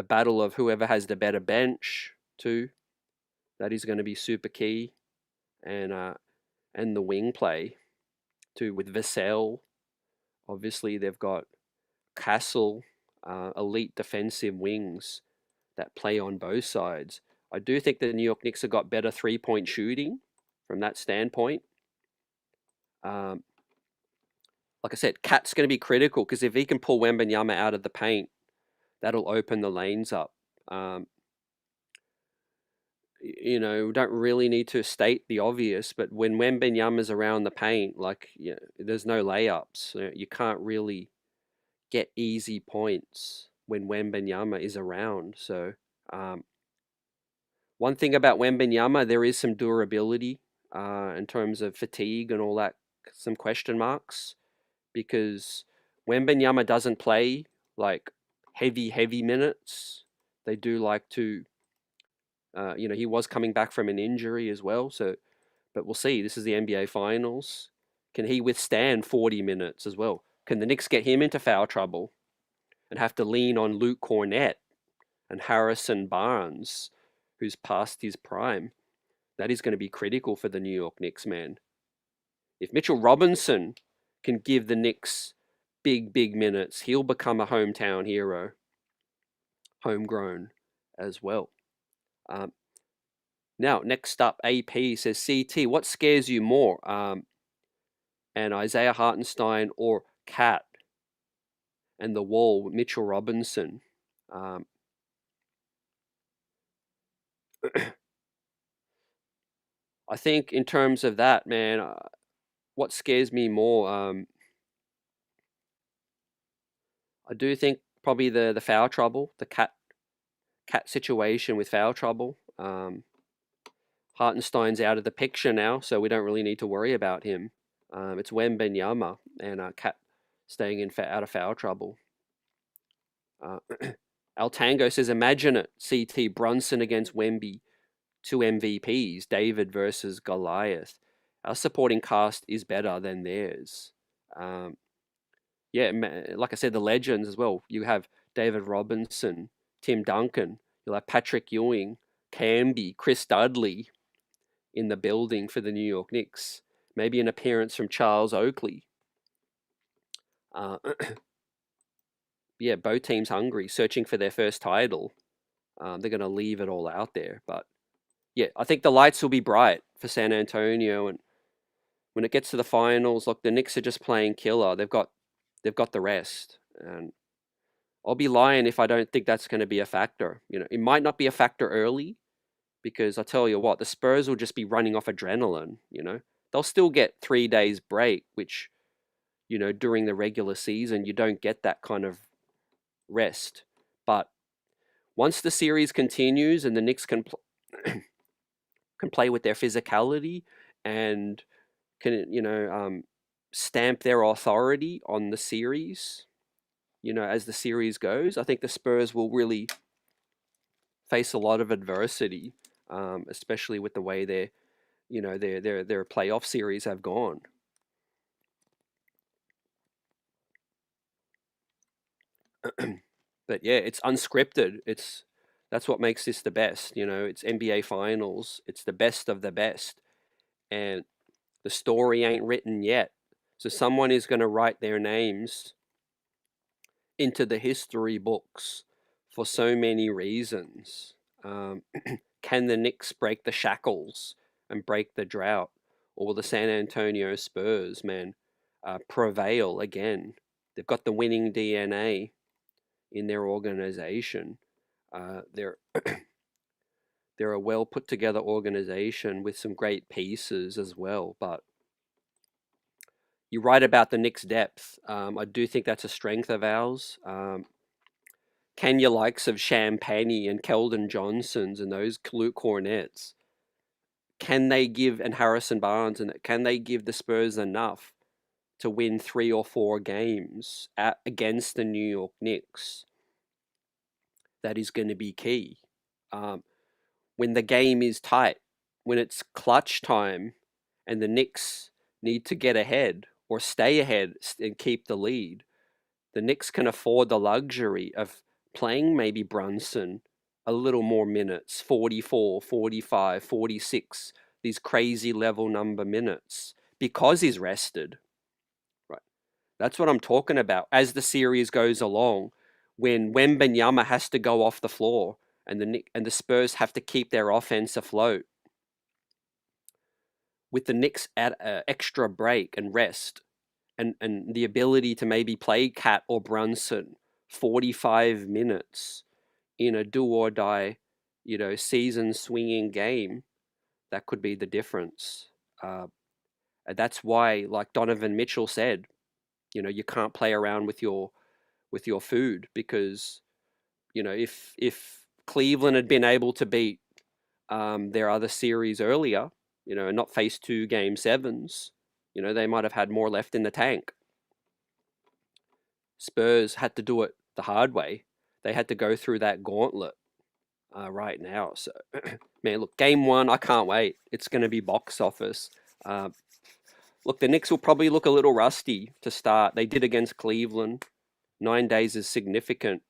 battle of whoever has the better bench too. That is going to be super key, and the wing play too with Vassell. Obviously, they've got Castle, elite defensive wings that play on both sides. I do think the New York Knicks have got better 3-point shooting from that standpoint. Um, like I said, Cat's going to be critical because if he can pull Wembanyama out of the paint, that'll open the lanes up. We don't really need to state the obvious, but when Wembanyama's around the paint, there's no layups. You can't really get easy points when Wembanyama is around. So, one thing about Wembanyama, there is some durability in terms of fatigue and all that, some question marks, because Wembanyama doesn't play like heavy minutes. They do like to, he was coming back from an injury as well. So, but we'll see. This is the NBA Finals. Can he withstand 40 minutes as well? Can the Knicks get him into foul trouble and have to lean on Luke Cornett and Harrison Barnes, who's past his prime? That is going to be critical for the New York Knicks, man. If Mitchell Robinson can give the Knicks big minutes, he'll become a hometown hero, homegrown as well. Now, next up, AP says, CT, what scares you more? And Isaiah Hartenstein or Cat and the Wall, Mitchell Robinson? I think in terms of that, man, what scares me more, I do think probably the foul trouble, the cat situation with foul trouble. Hartenstein's out of the picture now, so we don't really need to worry about him. It's Wembanyama and Cat staying out of foul trouble. Altango says, imagine it, CT Brunson against Wemby, 2 MVPs, David versus Goliath. Our supporting cast is better than theirs. Yeah, like I said, the legends as well. You have David Robinson, Tim Duncan. You'll have Patrick Ewing, Camby, Chris Dudley in the building for the New York Knicks. Maybe an appearance from Charles Oakley. Yeah, both teams hungry, searching for their first title. They're going to leave it all out there. But yeah, I think the lights will be bright for San Antonio. And when it gets to the finals, look, the Knicks are just playing killer. They've got the rest. And I'll be lying if I don't think that's going to be a factor. It might not be a factor early because I tell you what, the Spurs will just be running off adrenaline. They'll still get 3 days break, which, during the regular season, you don't get that kind of rest. But once the series continues and the Knicks can play with their physicality and can, stamp their authority on the series, as the series goes, I think the Spurs will really face a lot of adversity, especially with the way their playoff series have gone. But yeah, it's unscripted. That's what makes this the best. It's NBA Finals. It's the best of the best, and the story ain't written yet. So someone is going to write their names into the history books for so many reasons. Can the Knicks break the shackles and break the drought, or will the San Antonio Spurs, man, prevail again? They've got the winning DNA in their organization. They're they're a well put together organization with some great pieces as well. But you're right about the Knicks' depth. I do think that's a strength of ours. Can your likes of Champagne and Keldon Johnsons and those Luke Cornets, can they give, and Harrison Barnes, and can they give the Spurs enough to win 3 or 4 games against the New York Knicks? That is going to be key. When the game is tight, when it's clutch time, and the Knicks need to get ahead or stay ahead and keep the lead, the Knicks can afford the luxury of playing maybe Brunson a little more minutes, 44, 45, 46, these crazy level number minutes, because he's rested. Right. That's what I'm talking about. As the series goes along, when Wembanyama has to go off the floor and the Spurs have to keep their offense afloat, with the Knicks at extra break and rest, and the ability to maybe play Cat or Brunson 45 minutes in a do or die, season swinging game, that could be the difference. And that's why, like Donovan Mitchell said, you can't play around with your food, because if Cleveland had been able to beat their other series earlier, and not face 2 game 7s, they might have had more left in the tank. Spurs had to do it the hard way. They had to go through that gauntlet right now. So, man, look, game 1, I can't wait. It's going to be box office. Look, the Knicks will probably look a little rusty to start. They did against Cleveland. 9 days is significant.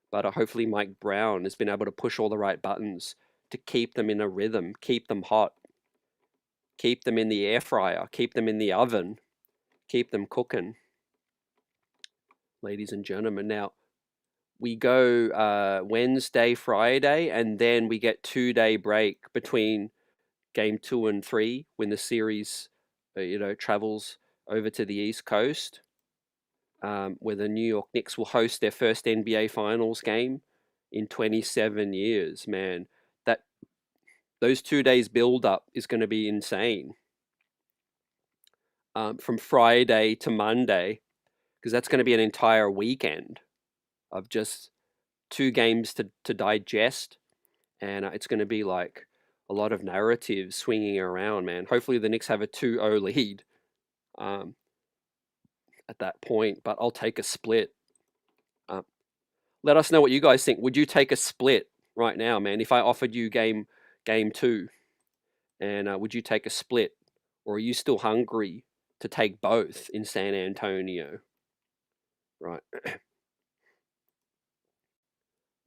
But hopefully Mike Brown has been able to push all the right buttons to keep them in a rhythm, keep them hot, keep them in the air fryer, keep them in the oven, keep them cooking, ladies and gentlemen. Now, we go Wednesday, Friday, and then we get 2-day break between game 2 and 3 when the series, travels over to the East Coast, where the New York Knicks will host their first NBA Finals game in 27 years. Man, those 2 days build up is going to be insane. From Friday to Monday, because that's going to be an entire weekend of just 2 games to digest, and it's going to be like a lot of narratives swinging around, man. Hopefully the Knicks have a 2-0 lead at that point, but I'll take a split. Let us know what you guys think. Would you take a split right now, man? If I offered you game 2, and would you take a split, or are you still hungry to take both in San Antonio? Right.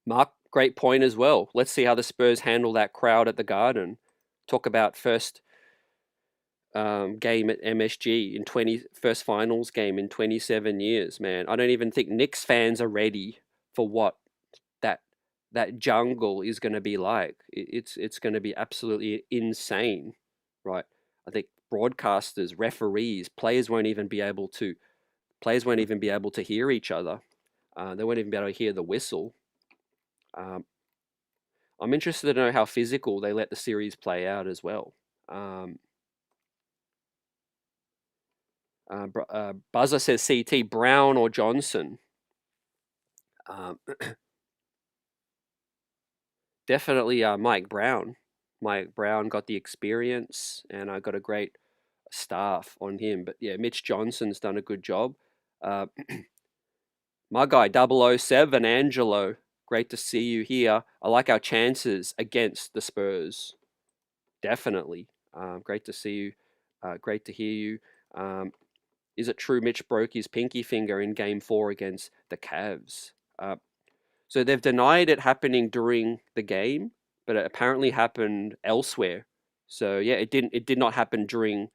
Mark, great point as well. Let's see how the Spurs handle that crowd at the Garden. Talk about first game at MSG in first finals game in 27 years, man. I don't even think Knicks fans are ready for what that jungle is going to be like. It's going to be absolutely insane, right? I think broadcasters, referees, players won't even be able to hear each other. They won't even be able to hear the whistle. I'm interested to know how physical they let the series play out as well. Buzzer says CT, Brown or Johnson. Definitely Mike Brown. Mike Brown got the experience, and I got a great staff on him. But yeah, Mitch Johnson's done a good job. My guy, 007, Angelo. Great to see you here. I like our chances against the Spurs. Definitely. Great to see you. Great to hear you. Is it true Mitch broke his pinky finger in Game 4 against the Cavs? So they've denied it happening during the game, but it apparently happened elsewhere. So yeah, it didn't. It did not happen during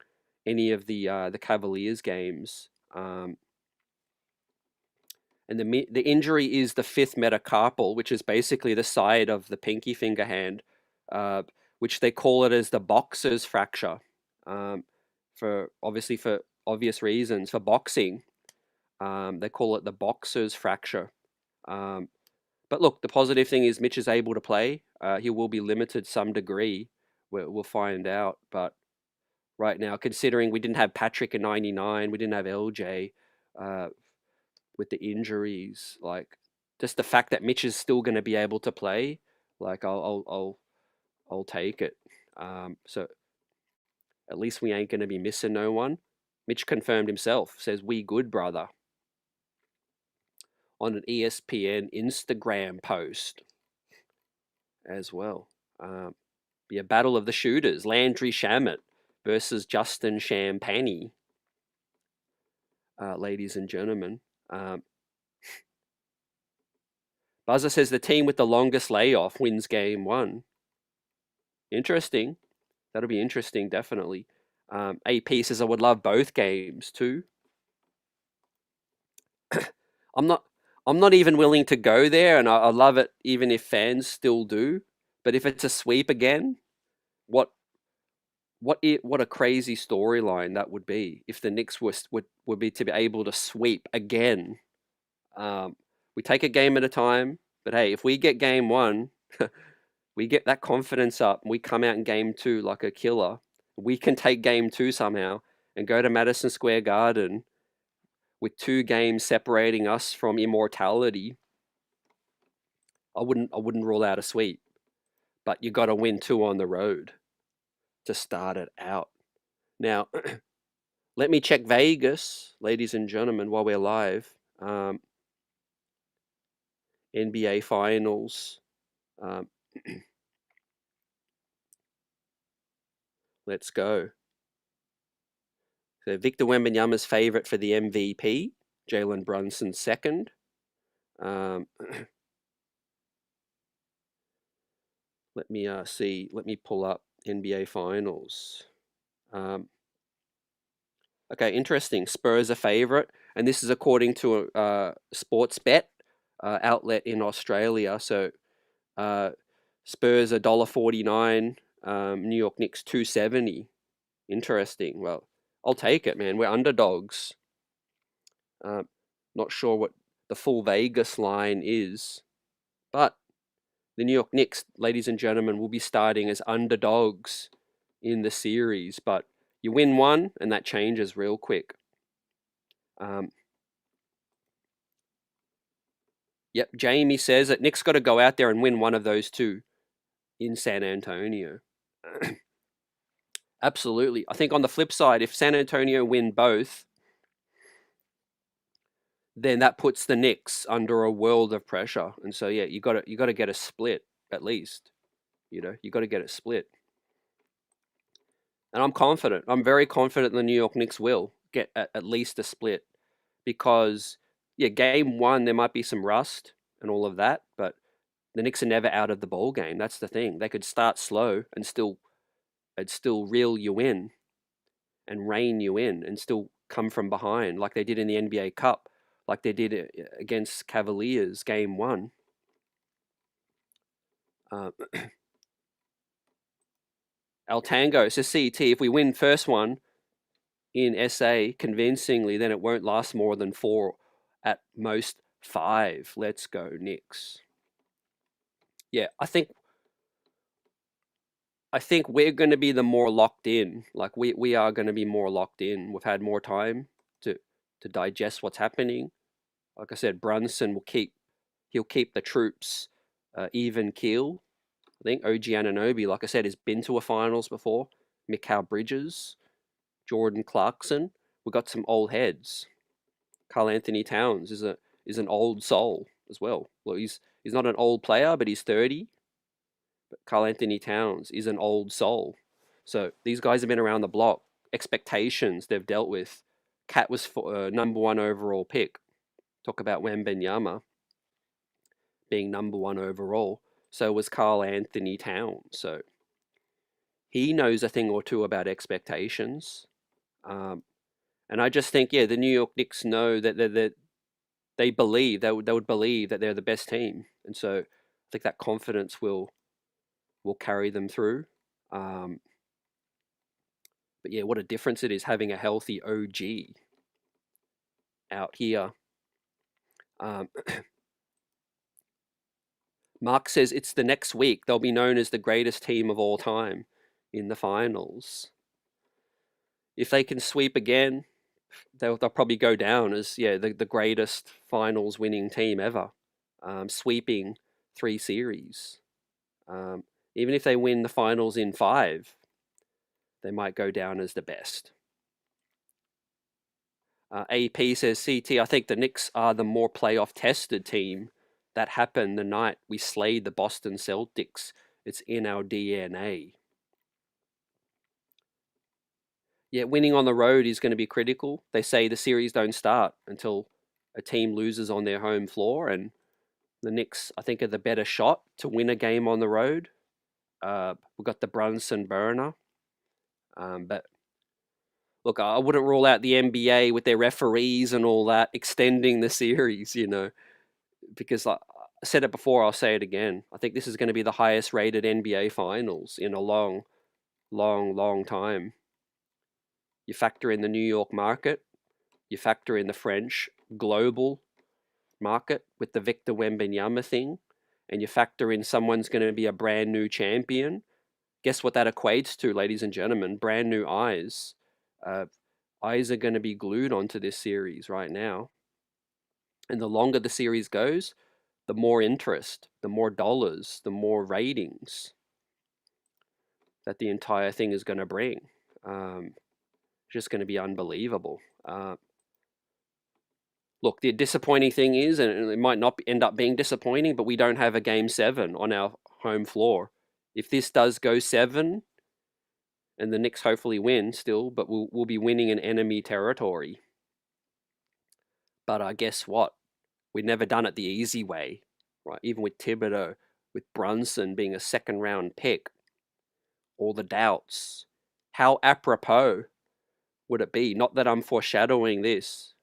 any of the Cavaliers games. And the injury is the fifth metacarpal, which is basically the side of the pinky finger hand, uh, which they call it as the boxer's fracture, um, for obvious reasons. For boxing, they call it the boxer's fracture. Um, but look, the positive thing is Mitch is able to play. He will be limited some degree. We'll find out. But right now, considering we didn't have Patrick in '99, we didn't have LJ. With the injuries, like just the fact that Mitch is still going to be able to play, like I'll take it. So at least we ain't going to be missing no one. Mitch confirmed himself, says we good brother, on an ESPN Instagram post as well. Be a battle of the shooters, Landry Shamet versus Justin Champagny, ladies and gentlemen. Buzzer says the team with the longest layoff wins game 1. Interesting. That'll be interesting, definitely. AP says I would love both games too. I'm not. I'm not even willing to go there, and I love it even if fans still do. But if it's a sweep again, what what a crazy storyline that would be if the Knicks would be to be able to sweep again. We take a game at a time, but hey, if we get game 1, we get that confidence up, and we come out in game 2 like a killer. We can take game 2 somehow and go to Madison Square Garden with 2 games separating us from immortality. I wouldn't rule out a sweep, but you got to win 2 on the road to start it out. Now, let me check Vegas, ladies and gentlemen, while we're live. NBA Finals. Let's go. So Victor Wembanyama's favorite for the MVP. Jalen Brunson second. Let me see. Let me pull up NBA Finals. Okay, interesting. Spurs a favorite, and this is according to a sports bet outlet in Australia. So Spurs $1.49, New York Knicks 2.70. Interesting. Well, I'll take it, man. We're underdogs. Not sure what the full Vegas line is, but the New York Knicks, ladies and gentlemen, will be starting as underdogs in the series. But you win one, and that changes real quick. Yep, Jamie says that Knicks got to go out there and win one of those 2 in San Antonio. Absolutely. I think on the flip side, if San Antonio win both, then that puts the Knicks under a world of pressure. And so yeah, you got to get a split at least. You got to get it split. And I'm confident. I'm very confident the New York Knicks will get at least a split, because yeah, game 1 there might be some rust and all of that, but the Knicks are never out of the ball game. That's the thing. They could start slow and still reel you in and rein you in and still come from behind like they did in the NBA Cup, like they did against Cavaliers game 1. Altango says CT, if we win first one in SA convincingly, then it won't last more than 4, at most 5. Let's go Knicks. Yeah, I think we're going to be the more locked in. Like we are going to be more locked in. We've had more time to digest what's happening. Like I said, Brunson he'll keep the troops even keel. I think OG Anunoby, like I said, has been to a finals before. Mikal Bridges, Jordan Clarkson. We've got some old heads. Karl Anthony Towns is an old soul as well. Well, he's not an old player, but he's 30. But Karl Anthony Towns is an old soul. So these guys have been around the block. Expectations they've dealt with. Cat was for number 1 overall pick. Talk about Wembanyama being number 1 overall. So was Karl Anthony Towns. So he knows a thing or two about expectations. And I just think, yeah, the New York Knicks know that they believe they would believe that they're the best team, and so I think that confidence will carry them through. But yeah, what a difference it is having a healthy OG out here. Mark says it's the next week. They'll be known as the greatest team of all time in the finals. If they can sweep again, they'll probably go down as the greatest finals winning team ever, sweeping 3 series. Even if they win the finals in 5, they might go down as the best. AP says, CT, I think the Knicks are the more playoff tested team. That happened the night we slayed the Boston Celtics. It's in our DNA. Yeah, winning on the road is going to be critical. They say the series don't start until a team loses on their home floor, and the Knicks, I think, are the better shot to win a game on the road. We've got the Brunson burner. But look, I wouldn't rule out the NBA with their referees and all that extending the series, because I said it before, I'll say it again. I think this is going to be the highest rated NBA finals in a long, long, long time. You factor in the New York market, you factor in the French global market with the Victor Wembanyama thing, and you factor in someone's going to be a brand new champion. Guess what that equates to, ladies and gentlemen? Brand new eyes. Eyes are going to be glued onto this series right now. And the longer the series goes, the more interest, the more dollars, the more ratings that the entire thing is going to bring. Just going to be unbelievable. Look, the disappointing thing is, and it might not end up being disappointing, but we don't have a Game 7 on our home floor. If this does go 7, and the Knicks hopefully win still, but we'll be winning in enemy territory. But guess what? We've never done it the easy way, right? Even with Thibodeau, with Brunson being a second-round pick, all the doubts. How apropos would it be? Not that I'm foreshadowing this,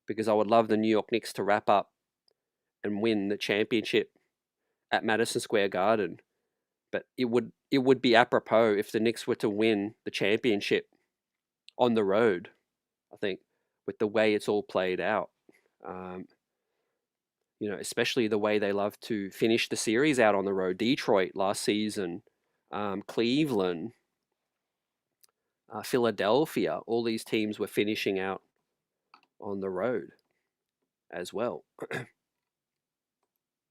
because I would love the New York Knicks to wrap up and win the championship at Madison Square Garden. But it would be apropos if the Knicks were to win the championship on the road, I think, with the way it's all played out. Especially the way they love to finish the series out on the road. Detroit last season, Cleveland, Philadelphia, all these teams were finishing out on the road as well.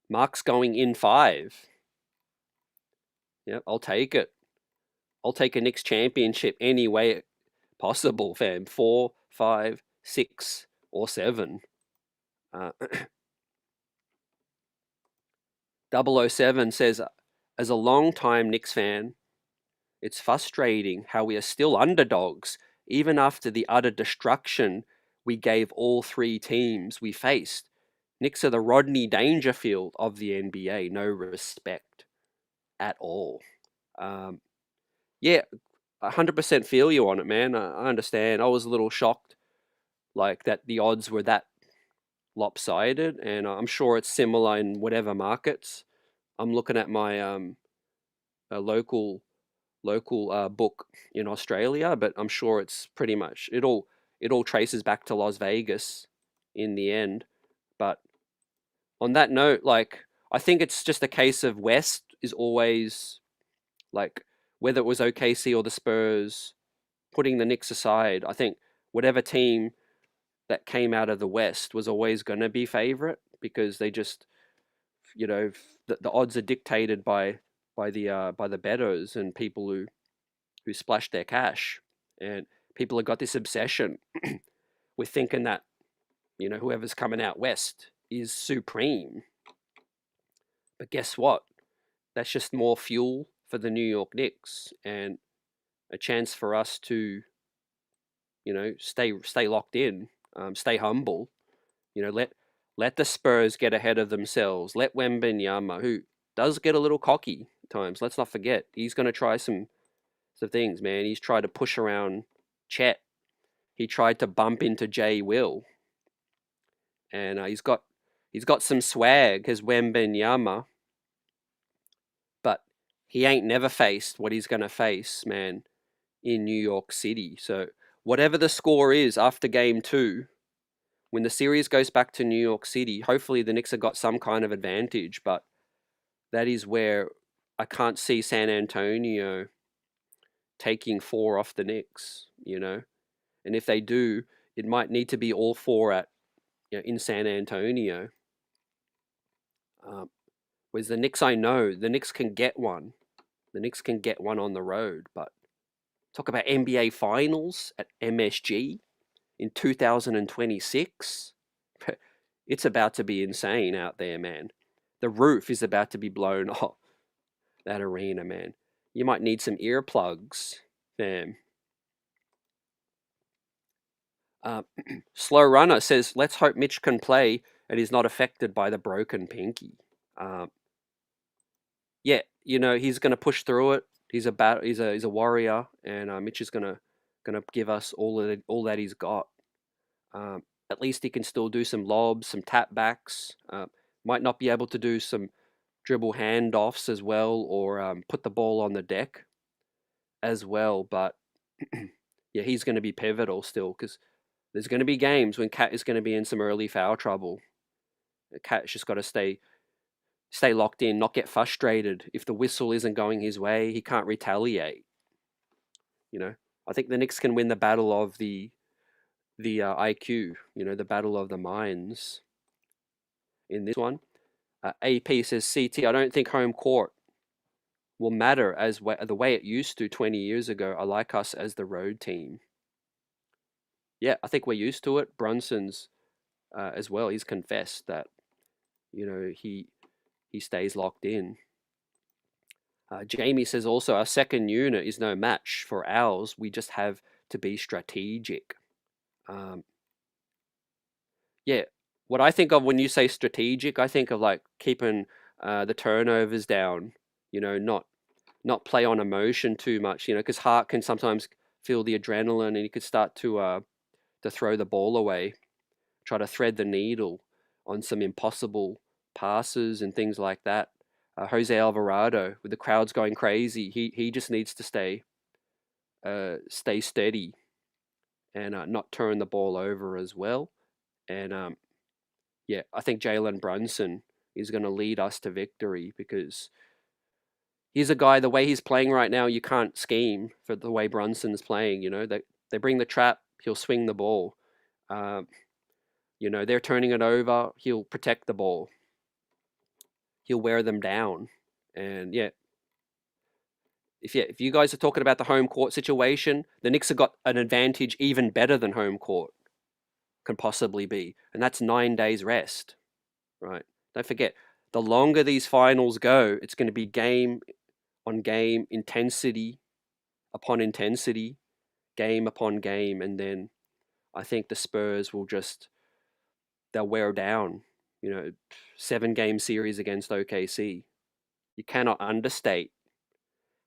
Mark's going in 5. Yep, I'll take it. I'll take a Knicks championship any way possible, fam. 4, 5, 6, or 7. 007 says, as a long-time Knicks fan, it's frustrating how we are still underdogs, even after the utter destruction we gave all 3 teams we faced. Knicks are the Rodney Dangerfield of the NBA. No respect at all. Yeah, 100% feel you on it, man. I understand. I was a little shocked, like, that the odds were that lopsided, and I'm sure it's similar in whatever markets. I'm looking at my local book in Australia, but I'm sure it's pretty much it all traces back to Las Vegas in the end. But on that note, like, I think it's just a case of West is always, like, whether it was OKC or the Spurs, putting the Knicks aside, I think whatever team that came out of the West was always going to be favorite, because they just, the odds are dictated by the bettors and people who splash their cash, and people have got this obsession with thinking that whoever's coming out West is supreme. But guess what? That's just more fuel for the New York Knicks and a chance for us to stay locked in, stay humble. Let the Spurs get ahead of themselves. Let Wembanyama, who does get a little cocky at times, let's not forget, he's going to try some things, man. He's tried to push around Chet. He tried to bump into Jay Will, and he's got some swag as Wembanyama, but he ain't never faced what he's going to face, man, in New York City. So whatever the score is after game 2, when the series goes back to New York City, hopefully the Knicks have got some kind of advantage, but that is where I can't see San Antonio taking 4 off the Knicks, And if they do, it might need to be all 4 in San Antonio. Whereas the Knicks, I know, the Knicks can get one. The Knicks can get one on the road, but talk about NBA Finals at MSG in 2026. It's about to be insane out there, man. The roof is about to be blown off that arena, man. You might need some earplugs, fam. Slow Runner says, let's hope Mitch can play and is not affected by the broken pinky. Yeah, he's going to push through it. He's a warrior, and Mitch is gonna give us all that he's got. At least he can still do some lobs, some tap backs. Might not be able to do some dribble handoffs as well, or put the ball on the deck as well. But yeah, he's going to be pivotal still, because there's going to be games when Cat is going to be in some early foul trouble. Cat's just got to stay locked in, not get frustrated. If the whistle isn't going his way, he can't retaliate. I think the Knicks can win the battle of the IQ, the battle of the minds in this one. AP says, CT, I don't think home court will matter the way it used to 20 years ago. I like us as the road team. Yeah, I think we're used to it. Brunson's as well. He's confessed that, he stays locked in. Jamie says also, our second unit is no match for ours. We just have to be strategic. Yeah, what I think of when you say strategic, I think of like keeping the turnovers down. Not play on emotion too much. Because Hart can sometimes feel the adrenaline, and he could start to throw the ball away, try to thread the needle on some impossible passes and things like that. Jose Alvarado, with the crowds going crazy, he just needs to stay steady and not turn the ball over as well. And yeah, I think Jalen Brunson is going to lead us to victory, because he's a guy, the way he's playing right now, you can't scheme for the way Brunson's playing. They bring the trap, he'll swing the ball. They're turning it over, he'll protect the ball. He'll wear them down. And yeah, if you guys are talking about the home court situation, the Knicks have got an advantage even better than home court can possibly be, and that's 9 days rest, right? Don't forget, the longer these finals go, it's going to be game on game, intensity upon intensity, game upon game, and then I think the Spurs they'll wear down. 7-game series against OKC. You cannot understate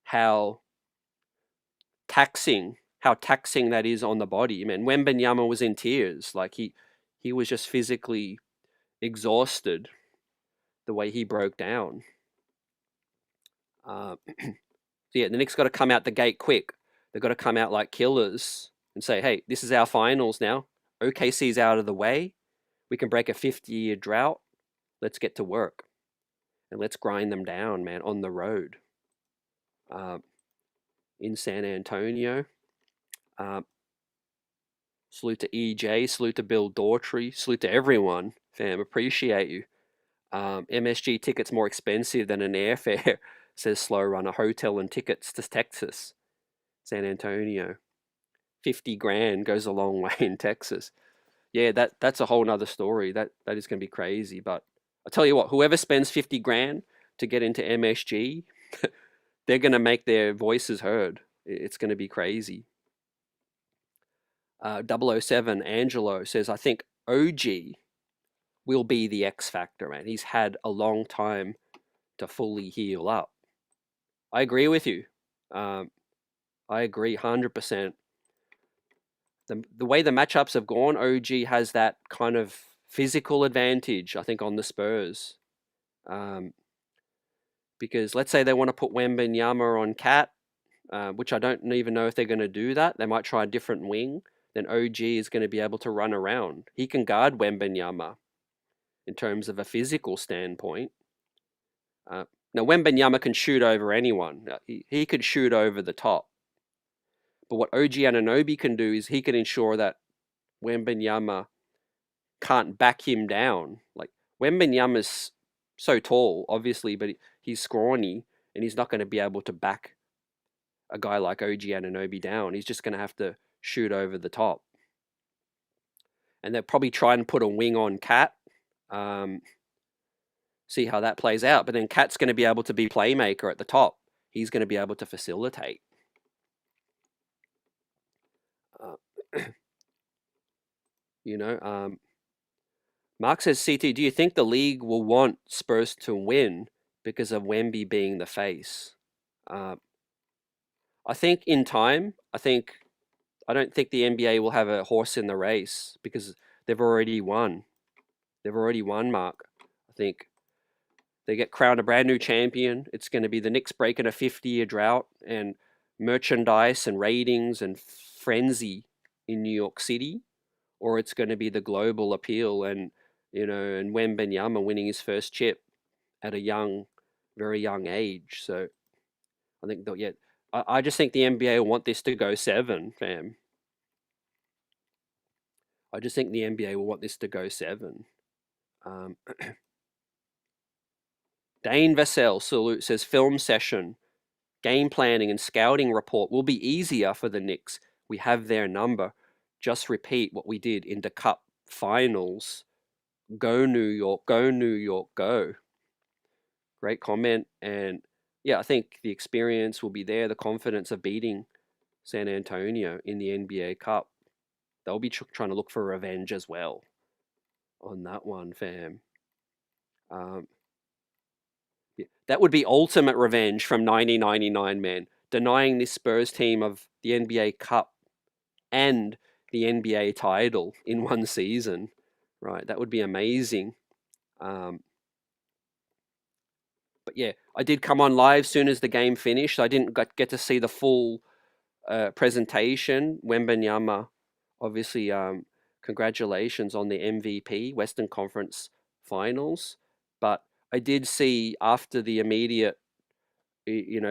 how taxing that is on the body. Man, Wembanyama was in tears. Like he was just physically exhausted the way he broke down. Yeah, the Knicks got to come out the gate quick. They've got to come out like killers and say, hey, this is our finals now. OKC's out of the way. We can break a 50-year drought. Let's get to work. And let's grind them down, man, on the road. In San Antonio. Salute to EJ. Salute to Bill Daughtry. Salute to everyone. Fam, appreciate you. MSG tickets more expensive than an airfare, says Slow Runner. Hotel and tickets to Texas. San Antonio. 50 grand goes a long way in Texas. Yeah, that's a whole nother story. That is going to be crazy. But I'll tell you what, whoever spends 50 grand to get into MSG, they're going to make their voices heard. It's going to be crazy. 007 Angelo says, I think OG will be the X factor, man. He's had a long time to fully heal up. I agree with you. Um, I agree 100%. The way the matchups have gone, OG has that kind of physical advantage, I think, on the Spurs. Because let's say they want to put Wembanyama on Cat, which I don't even know if they're going to do that. They might try a different wing. Then OG is going to be able to run around. He can guard Wembanyama in terms of a physical standpoint. Now, Wembanyama can shoot over anyone. He could shoot over the top. But what OG Anunoby can do is he can ensure that Wembanyama can't back him down. Like, Wembanyama's so tall, obviously, but he's scrawny, and he's not going to be able to back a guy like OG Anunoby down. He's just going to have to shoot over the top. And they'll probably try and put a wing on Cat, see how that plays out. But then Cat's going to be able to be playmaker at the top. He's going to be able to facilitate. Mark says, CT, do you think the league will want Spurs to win because of Wemby being the face? I think in time, I don't think the NBA will have a horse in the race because they've already won. They've already won, Mark. I think they get crowned a brand new champion. It's going to be the Knicks breaking a 50-year drought, and merchandise and ratings and frenzy in New York City, or it's going to be the global appeal and Wembanyama winning his first chip at a very young age. So I think I just think the NBA will want this to go 7, fam. I just think the NBA will want this to go 7. Dane Vassell salute says film session, game planning and scouting report will be easier for the Knicks. We have their number. Just repeat what we did in the Cup finals. Go New York, go New York, go. Great comment. And yeah, I think the experience will be there, the confidence of beating San Antonio in the NBA Cup. They'll be trying to look for revenge as well on that one, fam. Yeah, that would be ultimate revenge from 1999, man. Denying this Spurs team of the NBA Cup and the NBA title in one season, right? That would be amazing. But yeah, I did come on live soon as the game finished. I didn't get to see the full presentation. Wembanyama, obviously, congratulations on the MVP, Western Conference Finals. But I did see after the immediate,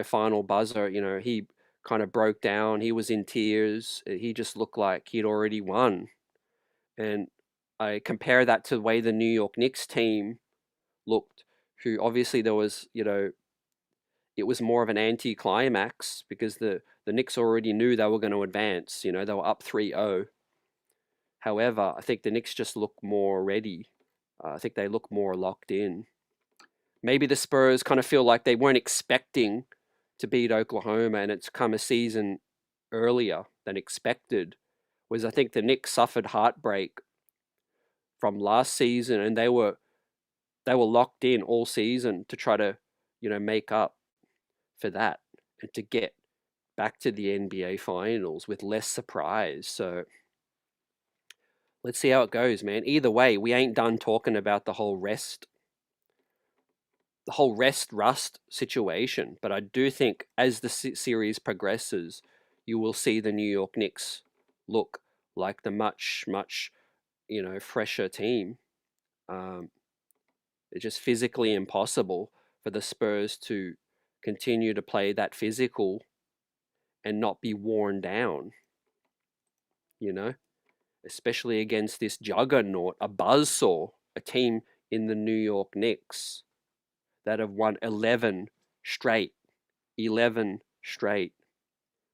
final buzzer, he kind of broke down. He was in tears. He just looked like he'd already won. And I compare that to the way the New York Knicks team looked, who obviously there was, it was more of an anti-climax because the Knicks already knew they were going to advance. They were up 3-0. However, I think the Knicks just look more ready. I think they look more locked in. Maybe the Spurs kind of feel like they weren't expecting to beat Oklahoma, and it's come a season earlier than expected. Whereas I think the Knicks suffered heartbreak from last season, and they were locked in all season to try to, make up for that and to get back to the NBA Finals with less surprise. So let's see how it goes, man. Either way, we ain't done talking about the whole rest rust situation. But I do think as the series progresses, you will see the New York Knicks look like the much, much, fresher team. It's just physically impossible for the Spurs to continue to play that physical and not be worn down, especially against this juggernaut, a buzzsaw, a team in the New York Knicks that have won 11 straight,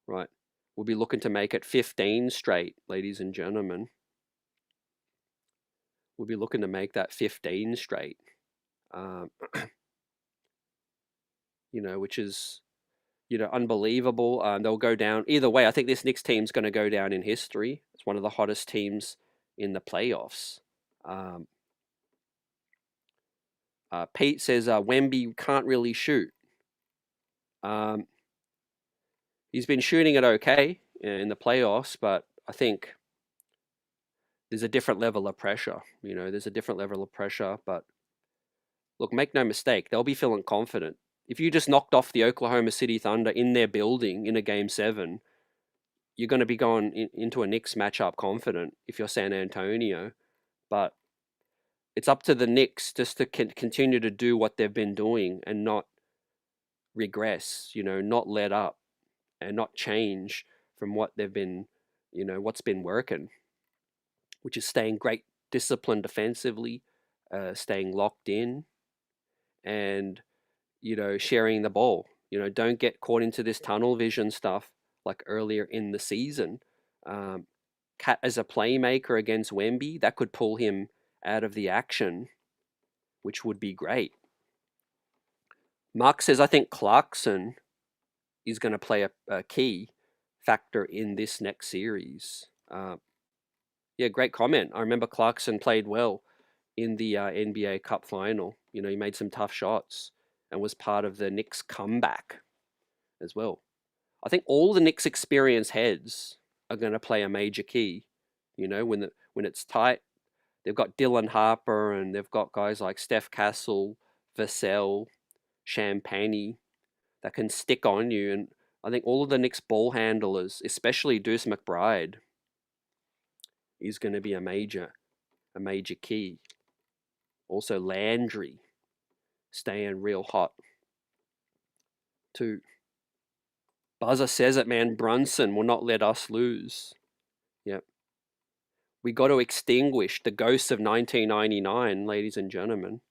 right? We'll be looking to make it 15 straight, ladies and gentlemen. We'll be looking to make that 15 straight, which is unbelievable. They'll go down either way. I think this Knicks team's going to go down in history. It's one of the hottest teams in the playoffs. Um, Pete says Wemby can't really shoot. Um, he's been shooting it okay in the playoffs, but I think there's a different level of pressure. There's a different level of pressure. But look, make no mistake, they'll be feeling confident. If you just knocked off the Oklahoma City Thunder in their building in a game 7, you're going to be going into a Knicks matchup confident if you're San Antonio. But it's up to the Knicks just to continue to do what they've been doing and not regress, not let up and not change from what they've been, what's been working, which is staying great discipline defensively, staying locked in, and, sharing the ball. Don't get caught into this tunnel vision stuff like earlier in the season. Cat as a playmaker against Wemby, that could pull him out of the action, which would be great. Mark says, I think Clarkson is going to play a key factor in this next series. Yeah, great comment. I remember Clarkson played well in the NBA Cup final. He made some tough shots and was part of the Knicks comeback as well. I think all the Knicks experienced heads are going to play a major key. When it's tight, they've got Dylan Harper and they've got guys like Steph Castle, Vassell, Champagny that can stick on you. And I think all of the Knicks ball handlers, especially Deuce McBride, is going to be a major key. Also Landry staying real hot too. Buzzer says it, man. Brunson will not let us lose. Yep. We got to extinguish the ghosts of 1999, ladies and gentlemen.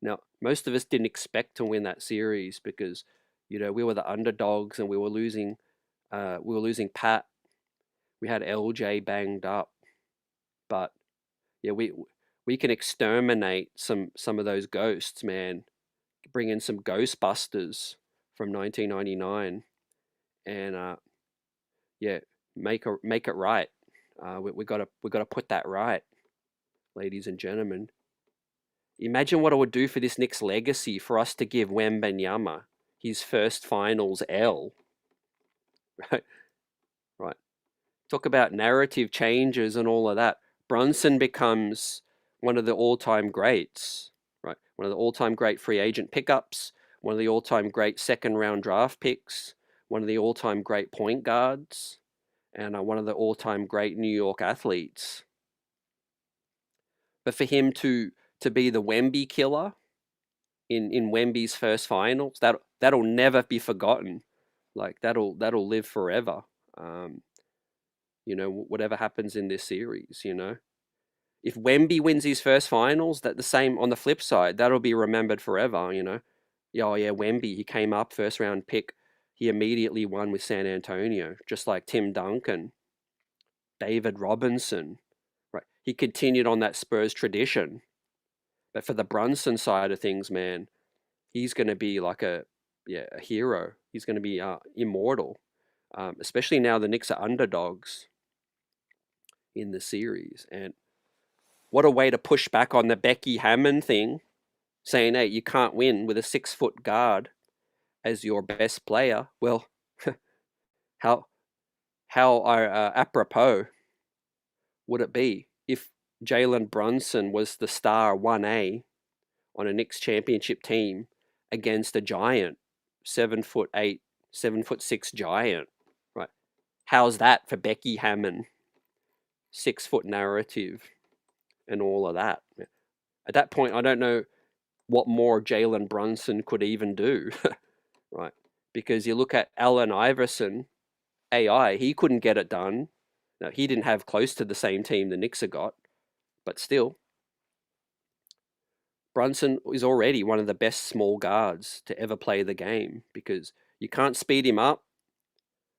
Now, most of us didn't expect to win that series because, we were the underdogs and we were losing Pat. We had LJ banged up. But yeah, we can exterminate some of those ghosts, man. Bring in some Ghostbusters from 1999 and yeah, make it right. We gotta put that right, ladies and gentlemen. Imagine what it would do for this Knicks legacy for us to give Wembanyama his first finals L. Right, right. Talk about narrative changes and all of that. Brunson becomes one of the all-time greats, right? One of the all-time great free agent pickups, one of the all-time great second-round draft picks, one of the all-time great point guards, and one of the all-time great New York athletes. But for him to be the Wemby killer in Wemby's first finals, that'll never be forgotten. Like that'll live forever. Whatever happens in this series, if Wemby wins his first finals, that the same on the flip side, that'll be remembered forever. Yeah, oh yeah, Wemby, he came up first round pick. He immediately won with San Antonio, just like Tim Duncan, David Robinson, right? He continued on that Spurs tradition. But for the Brunson side of things, man, he's going to be like a hero. He's going to be immortal, especially now the Knicks are underdogs in the series. And what a way to push back on the Becky Hammond thing, saying, hey, you can't win with a 6-foot guard as your best player. Well, how apropos would it be if Jalen Brunson was the star 1A on a Knicks championship team against a giant, 7'8", 7'6" giant, right? How's that for Becky Hammond? 6-foot narrative and all of that. At that point, I don't know what more Jalen Brunson could even do, right? Because you look at Allen Iverson, AI, he couldn't get it done. No, he didn't have close to the same team the Knicks have got, but still, Brunson is already one of the best small guards to ever play the game because you can't speed him up,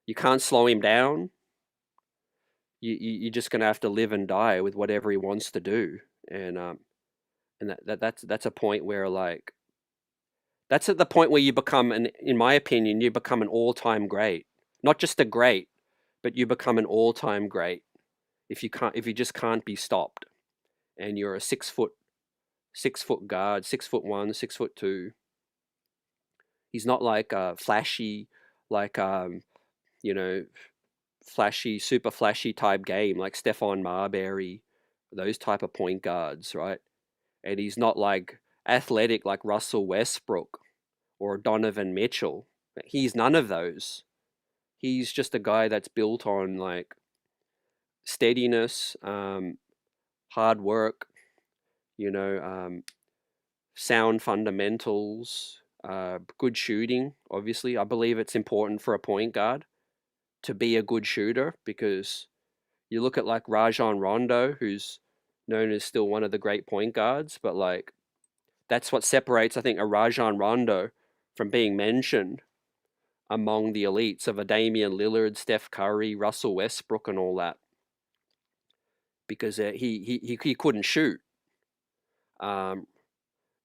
you can't slow him down. You're just going to have to live and die with whatever he wants to do, and that's a point where like That's at the point where you become in my opinion, you become an all-time great. Not just a great, but you become an all-time great if you just can't be stopped, and you're a 6 foot guard, 6'1", 6'2". He's not like flashy, like you know, super flashy type game like Stephon Marbury, those type of point guards, right? And he's not like athletic like Russell Westbrook or Donovan Mitchell. He's none of those. He's just a guy that's built on like steadiness, hard work, you know, sound fundamentals, good shooting. Obviously, I believe it's important for a point guard to be a good shooter, because you look at like Rajon Rondo, who's known as still one of the great point guards, but like that's what separates, I think, a Rajon Rondo from being mentioned among the elites of a Damian Lillard, Steph Curry, Russell Westbrook, and all that, because he couldn't shoot.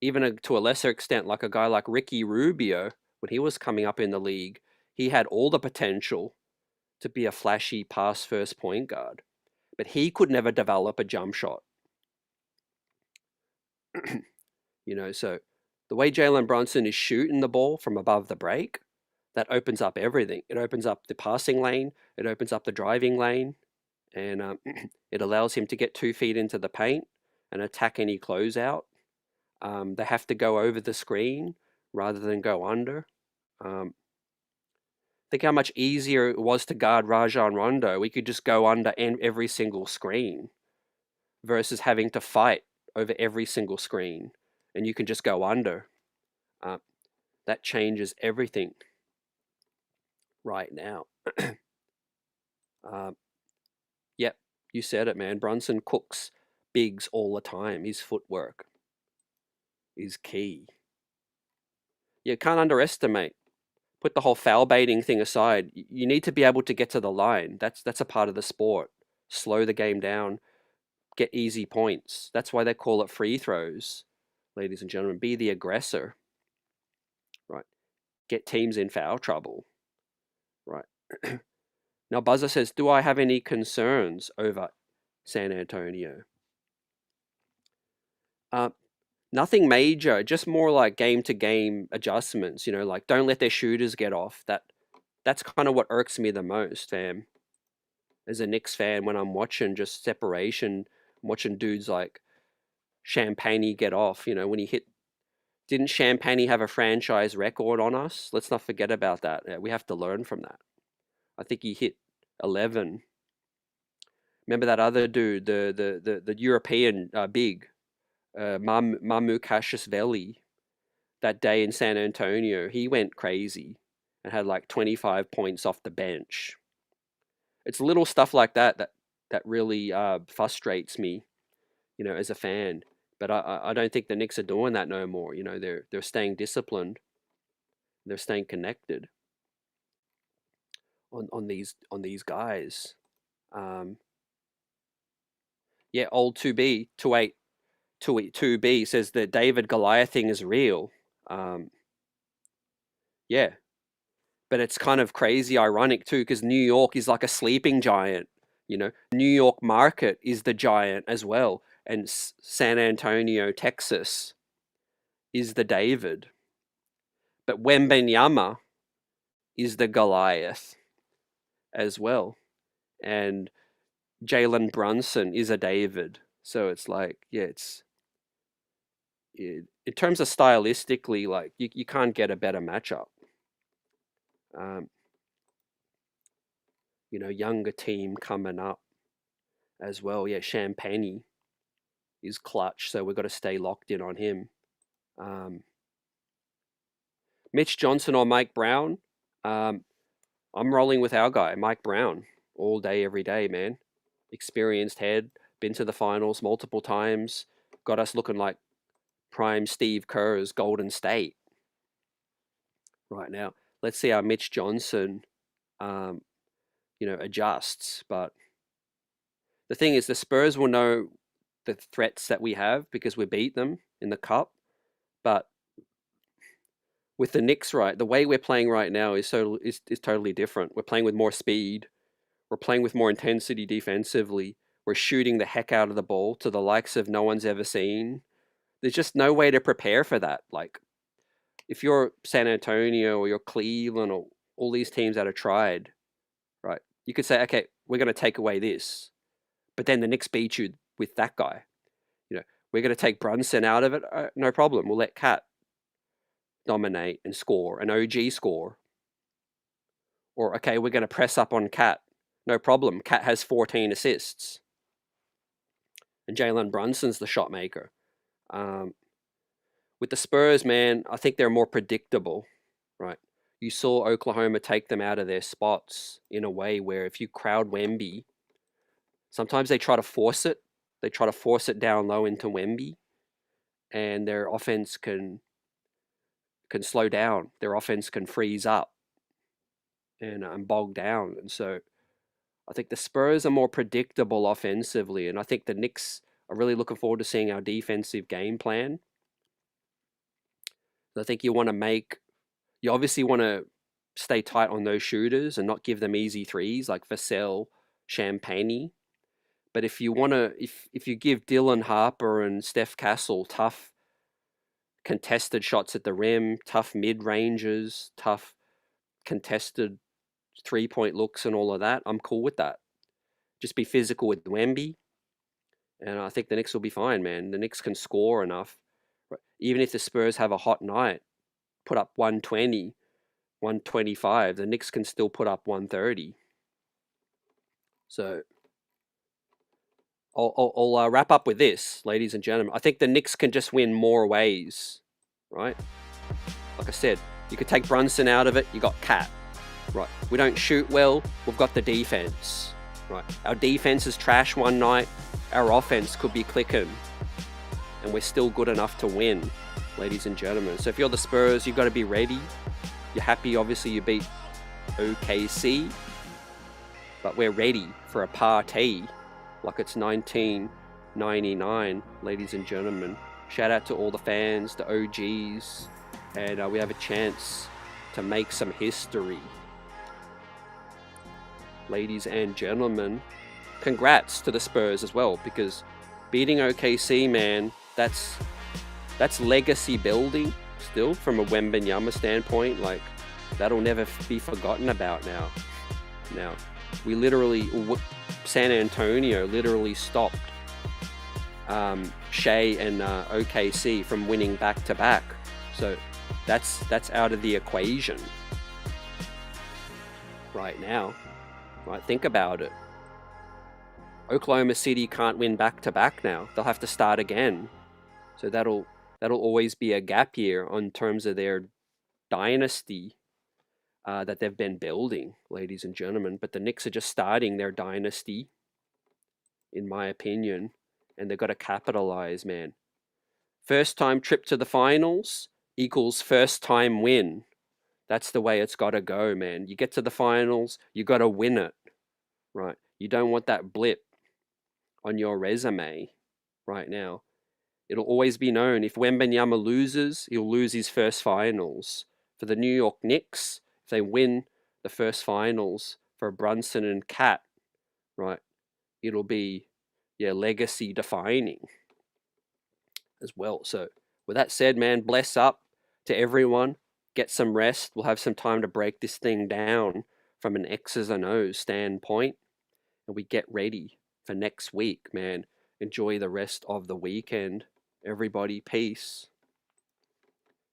Even to a lesser extent, like a guy like Ricky Rubio, when he was coming up in the league, he had all the potential to be a flashy pass first point guard, but he could never develop a jump shot. So the way Jalen Brunson is shooting the ball from above the break, that opens up everything. It opens up the passing lane, it opens up the driving lane, and it allows him to get 2 feet into the paint and attack any closeout. They have to go over the screen rather than go under. Think how much easier it was to guard Rajon Rondo. We could just go under every single screen versus having to fight over every single screen, and you can just go under. That changes everything right now. Yep, you said it, man. Brunson cooks bigs all the time. His footwork is key. You can't underestimate. Put the whole foul baiting thing aside. You need to be able to get to the line. That's a part of the sport. Slow the game down. Get easy points. That's why they call it free throws, ladies and gentlemen. Be the aggressor, right? Get teams in foul trouble, right? Now, Buzzer says, do I have any concerns over San Antonio? Nothing major, just more like game-to-game adjustments, like don't let their shooters get off. That's kind of what irks me the most, fam. As a Knicks fan, when I'm watching just separation, I'm watching dudes like Champagne get off, when he didn't Champagne have a franchise record on us? Let's not forget about that. Yeah, we have to learn from that. I think he hit 11. Remember that other dude, the European big, Mamu Kashishvili, that day in San Antonio, he went crazy and had like 25 points off the bench. It's little stuff like that really frustrates me, as a fan. But I don't think the Knicks are doing that no more. They're staying disciplined. They're staying connected on these guys. Yeah, old 2B 2B says the David Goliath thing is real. Yeah, but it's kind of crazy ironic too, because New York is like a sleeping giant. New York market is the giant as well, and San Antonio, Texas, is the David. But Wembenyama is the Goliath as well, and Jalen Brunson is a David. So it's like, yeah, in terms of stylistically, like you can't get a better matchup. Younger team coming up as well. Yeah, Champagne is clutch, so we've got to stay locked in on him. Mitch Johnson or Mike Brown? I'm rolling with our guy, Mike Brown, all day, every day, man. Experienced head, been to the finals multiple times, got us looking like prime Steve Kerr's Golden State right now. Let's see how Mitch Johnson, adjusts. But the thing is, the Spurs will know the threats that we have because we beat them in the cup. But with the Knicks, right, the way we're playing right now is totally different. We're playing with more speed. We're playing with more intensity defensively. We're shooting the heck out of the ball to the likes of no one's ever seen. There's just no way to prepare for that. Like, if you're San Antonio or you're Cleveland or all these teams that have tried, right, you could say, okay, we're going to take away this. But then the Knicks beat you with that guy. We're going to take Brunson out of it. No problem. We'll let Cat dominate and score, an OG score. Or, okay, we're going to press up on Cat. No problem. Cat has 14 assists. And Jalen Brunson's the shot maker. With the Spurs, man, I think they're more predictable, right? You saw Oklahoma take them out of their spots in a way where if you crowd Wemby, sometimes they try to force it. They try to force it down low into Wemby, and their offense can slow down. Their offense can freeze up and bog down. And so I think the Spurs are more predictable offensively, and I think the Knicks are really looking forward to seeing our defensive game plan. I think you obviously want to stay tight on those shooters and not give them easy threes like Vassell, Champagny. But if you give Dylan Harper and Steph Castle tough contested shots at the rim, tough mid-ranges, tough contested three-point looks and all of that, I'm cool with that. Just be physical with Wemby, and I think the Knicks will be fine, man. The Knicks can score enough. Even if the Spurs have a hot night, put up 120, 125, the Knicks can still put up 130. So I'll wrap up with this, ladies and gentlemen. I think the Knicks can just win more ways, right? Like I said, you could take Brunson out of it, you got Cat, right? We don't shoot well, we've got the defense, right? Our defense is trash one night, our offense could be clicking, and we're still good enough to win, ladies and gentlemen. So if you're the Spurs, you've got to be ready. You're happy, obviously, you beat OKC, but we're ready for a party like it's 1999, ladies and gentlemen. Shout out to all the fans, the OGs, and we have a chance to make some history. Ladies and gentlemen, congrats to the Spurs as well, because beating OKC, man, that's legacy building still from a Wembanyama standpoint. Like, that'll never be forgotten about now. We literally, San Antonio literally stopped Shea and OKC from winning back-to-back. So that's out of the equation right now. Right, think about it. Oklahoma City can't win back-to-back now. They'll have to start again. So that'll always be a gap year on terms of their dynasty that they've been building, ladies and gentlemen. But the Knicks are just starting their dynasty, in my opinion, and they've got to capitalize, man. First time trip to the finals equals first time win. That's the way it's got to go, man. You get to the finals, you got to win it, right? You don't want that blip on your resume right now. It'll always be known, if Wembanyama loses, he'll lose his first finals. For the New York Knicks, if they win the first finals for Brunson and Cat, right, it'll be, legacy defining as well. So with that said, man, bless up to everyone. Get some rest. We'll have some time to break this thing down from an X's and O's standpoint, and we get ready for next week, man. Enjoy the rest of the weekend. Everybody, peace.